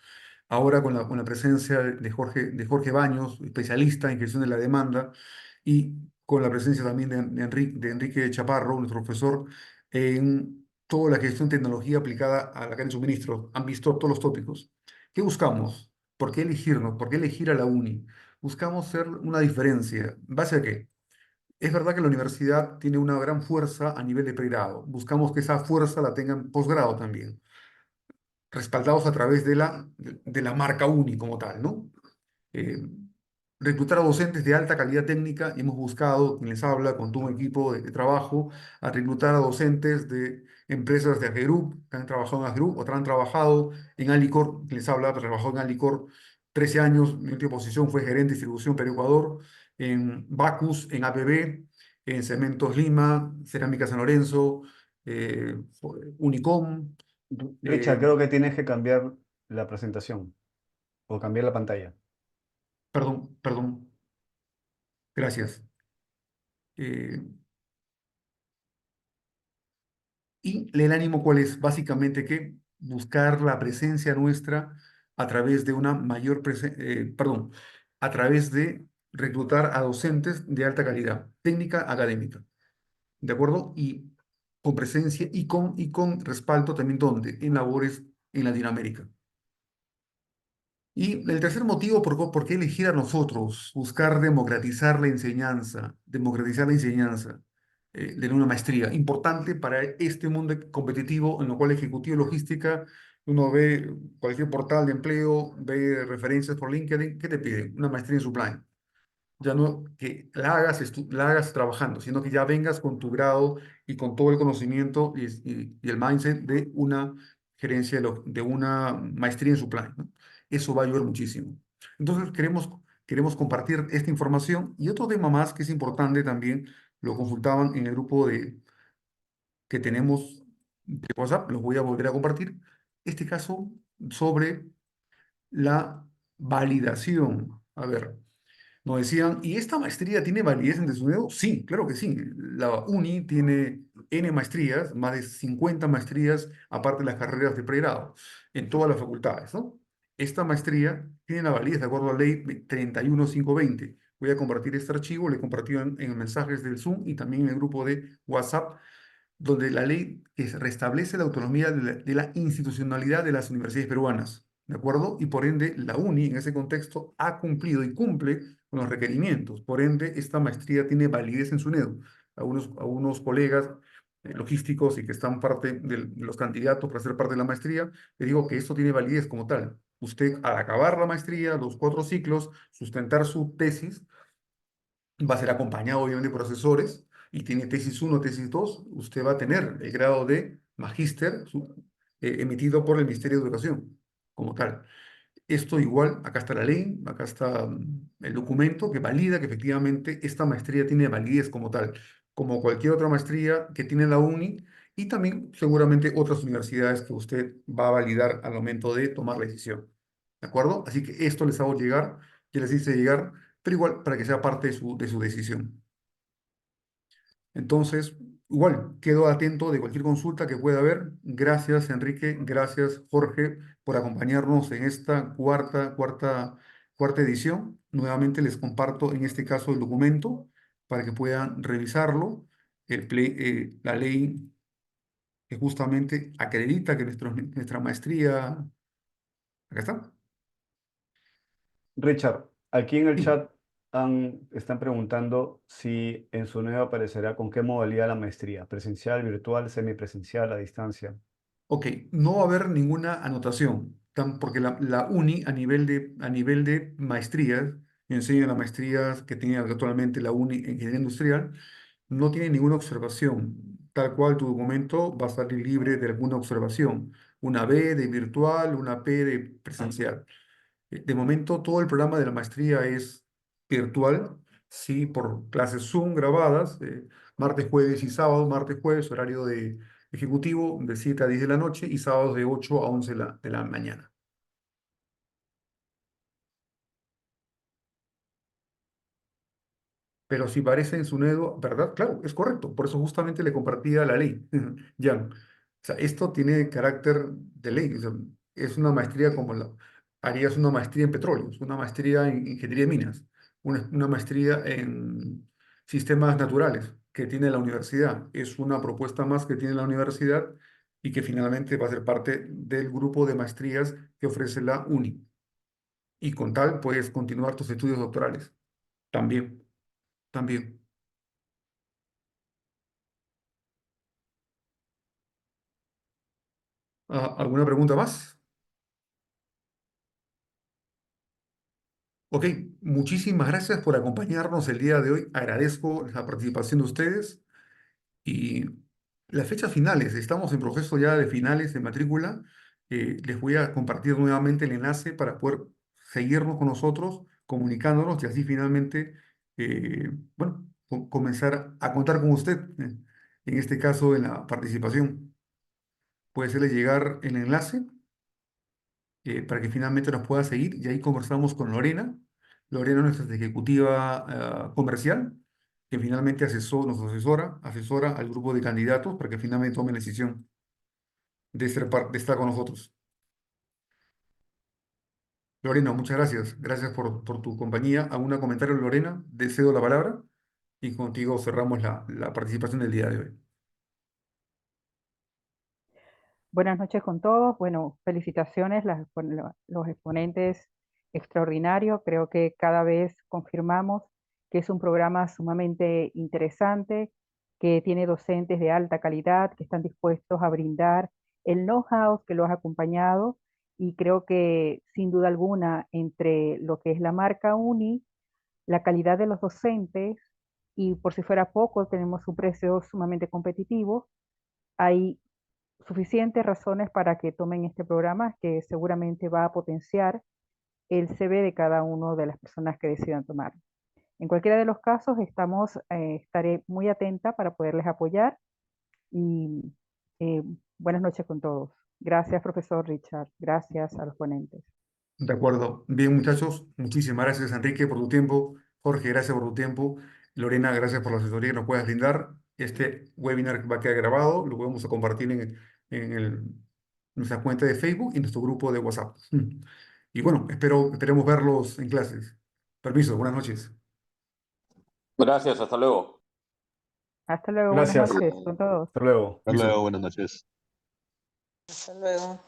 Ahora con la presencia de Jorge Baños, especialista en gestión de la demanda, y con la presencia también de Enrique Chaparro, nuestro profesor, en toda la gestión de tecnología aplicada a la cadena de suministro. Han visto todos los tópicos. ¿Qué buscamos? ¿Por qué elegirnos? ¿Por qué elegir a la uni? Buscamos ser una diferencia. ¿En base a qué? Es verdad que la universidad tiene una gran fuerza a nivel de pregrado. Buscamos que esa fuerza la tengan posgrado también, respaldados a través de la marca UNI como tal, ¿no? Eh, Reclutar a docentes de alta calidad técnica. Y hemos buscado, quien les habla, con todo un equipo de trabajo, a reclutar a docentes de empresas de AGRUP, que han trabajado en AGRUP, otras han trabajado en Alicor, quien les habla, trabajó en Alicor 13 años. Mi última posición fue gerente de distribución Perú-Ecuador, en Bacus, en APB, en Cementos Lima, Cerámica San Lorenzo, Unicom. Richard, eh, creo que tienes que cambiar la presentación o cambiar la pantalla. Perdón, perdón, gracias. Eh, y el ánimo, ¿cuál es? Básicamente que buscar la presencia nuestra a través de una mayor perdón, a través de reclutar a docentes de alta calidad, técnica académica, ¿de acuerdo? Y con presencia y con respaldo también, ¿dónde? En labores en Latinoamérica. Y el tercer motivo por qué elegir a nosotros, buscar democratizar la enseñanza de una maestría, importante para este mundo competitivo en lo cual ejecutivo y logística, uno ve cualquier portal de empleo, ve referencias por LinkedIn, ¿qué te piden? Una maestría en supply. Ya no que la hagas trabajando, sino que ya vengas con tu grado y con todo el conocimiento y el mindset de una gerencia, de una maestría en supply, ¿no? Eso va a ayudar muchísimo. Entonces, queremos compartir esta información. Y otro tema más que es importante también, lo consultaban en el grupo que tenemos de WhatsApp, los voy a volver a compartir. Este caso sobre la validación. A ver. Nos decían, ¿y esta maestría tiene validez en desarrollo? Sí, claro que sí. La UNI tiene N maestrías, más de 50 maestrías, aparte de las carreras de pregrado, en todas las facultades, ¿no? Esta maestría tiene la validez de acuerdo a la ley 31520. Voy a compartir este archivo, le he compartido en mensajes del Zoom y también en el grupo de WhatsApp, donde la ley que restablece la autonomía de la institucionalidad de las universidades peruanas, ¿de acuerdo? Y por ende, la UNI en ese contexto ha cumplido y cumple con los requerimientos. Por ende, esta maestría tiene validez en SUNEDU. A unos colegas logísticos y que están parte de los candidatos para ser parte de la maestría, les digo que esto tiene validez como tal. Usted, al acabar la maestría, los 4 ciclos, sustentar su tesis, va a ser acompañado obviamente por asesores, y tiene tesis uno, tesis 2, usted va a tener el grado de magíster emitido por el Ministerio de Educación como tal. Esto igual, acá está la ley, acá está el documento que valida que efectivamente esta maestría tiene validez como tal, como cualquier otra maestría que tiene la UNI, y también seguramente otras universidades que usted va a validar al momento de tomar la decisión. ¿De acuerdo? Así que esto les hago llegar, ya les hice llegar, pero igual para que sea parte de su decisión. Entonces, igual, quedo atento de cualquier consulta que pueda haber. Gracias, Enrique. Gracias, Jorge, por acompañarnos en esta cuarta edición. Nuevamente les comparto en este caso el documento para que puedan revisarlo. La ley que justamente acredita que nuestra maestría, acá está. Richard, aquí en el Sí. chat están preguntando si en su nuevo aparecerá con qué modalidad la maestría, presencial, virtual, semipresencial, a distancia. Ok, no va a haber ninguna anotación, porque la UNI a nivel de maestrías, enseña las maestrías que tiene actualmente la UNI en ingeniería industrial, no tiene ninguna observación, tal cual tu documento va a salir libre de alguna observación, una B de virtual, una P de presencial. De momento, todo el programa de la maestría es virtual, sí, por clases Zoom grabadas, martes, jueves y sábado, martes, jueves, horario de ejecutivo de 7 a 10 de la noche y sábados de 8 a 11 de la mañana. Pero si parece en su dedo, ¿verdad? Claro, es correcto. Por eso justamente le compartía la ley, Jan. O sea, esto tiene carácter de ley. O sea, es una maestría como harías una maestría en petróleos, una maestría en ingeniería de minas, una maestría en sistemas naturales que tiene la universidad. Es una propuesta más que tiene la universidad y que finalmente va a ser parte del grupo de maestrías que ofrece la UNI. Y con tal puedes continuar tus estudios doctorales. También, también. ¿Alguna pregunta más? Ok, muchísimas gracias por acompañarnos el día de hoy. Agradezco la participación de ustedes y las fechas finales. Estamos en proceso ya de finales de matrícula. Les voy a compartir nuevamente el enlace para poder seguirnos con nosotros, comunicándonos y así finalmente, bueno, comenzar a contar con usted, en este caso en la participación. Puede hacerle llegar el enlace para que finalmente nos pueda seguir y ahí conversamos con Lorena. Lorena, nuestra ejecutiva comercial, que finalmente nos asesora al grupo de candidatos para que finalmente tomen la decisión de estar con nosotros. Lorena, muchas gracias. Gracias por tu compañía. ¿Algún comentario, Lorena? Cedo la palabra y contigo cerramos la participación del día de hoy. Buenas noches con todos. Bueno, felicitaciones, los exponentes extraordinarios. Creo que cada vez confirmamos que es un programa sumamente interesante, que tiene docentes de alta calidad, que están dispuestos a brindar el know-how que los ha acompañado. Y creo que sin duda alguna, entre lo que es la marca UNI, la calidad de los docentes, y por si fuera poco, tenemos un precio sumamente competitivo, hay suficientes razones para que tomen este programa que seguramente va a potenciar el CV de cada una de las personas que decidan tomarlo. En cualquiera de los casos, estaré muy atenta para poderles apoyar y eh, buenas noches con todos. Gracias, profesor Richard. Gracias a los ponentes. De acuerdo. Bien, muchachos, muchísimas gracias, Enrique, por tu tiempo. Jorge, gracias por tu tiempo. Lorena, gracias por la asesoría que nos puedas brindar. Este webinar va a quedar grabado, lo vamos a compartir en nuestra cuenta de Facebook y nuestro grupo de WhatsApp. Y bueno, esperemos verlos en clases. Permiso, buenas noches. Gracias, hasta luego. Hasta luego, buenas Gracias. noches con todos. Hasta luego. Hasta luego, buenas noches. Hasta luego.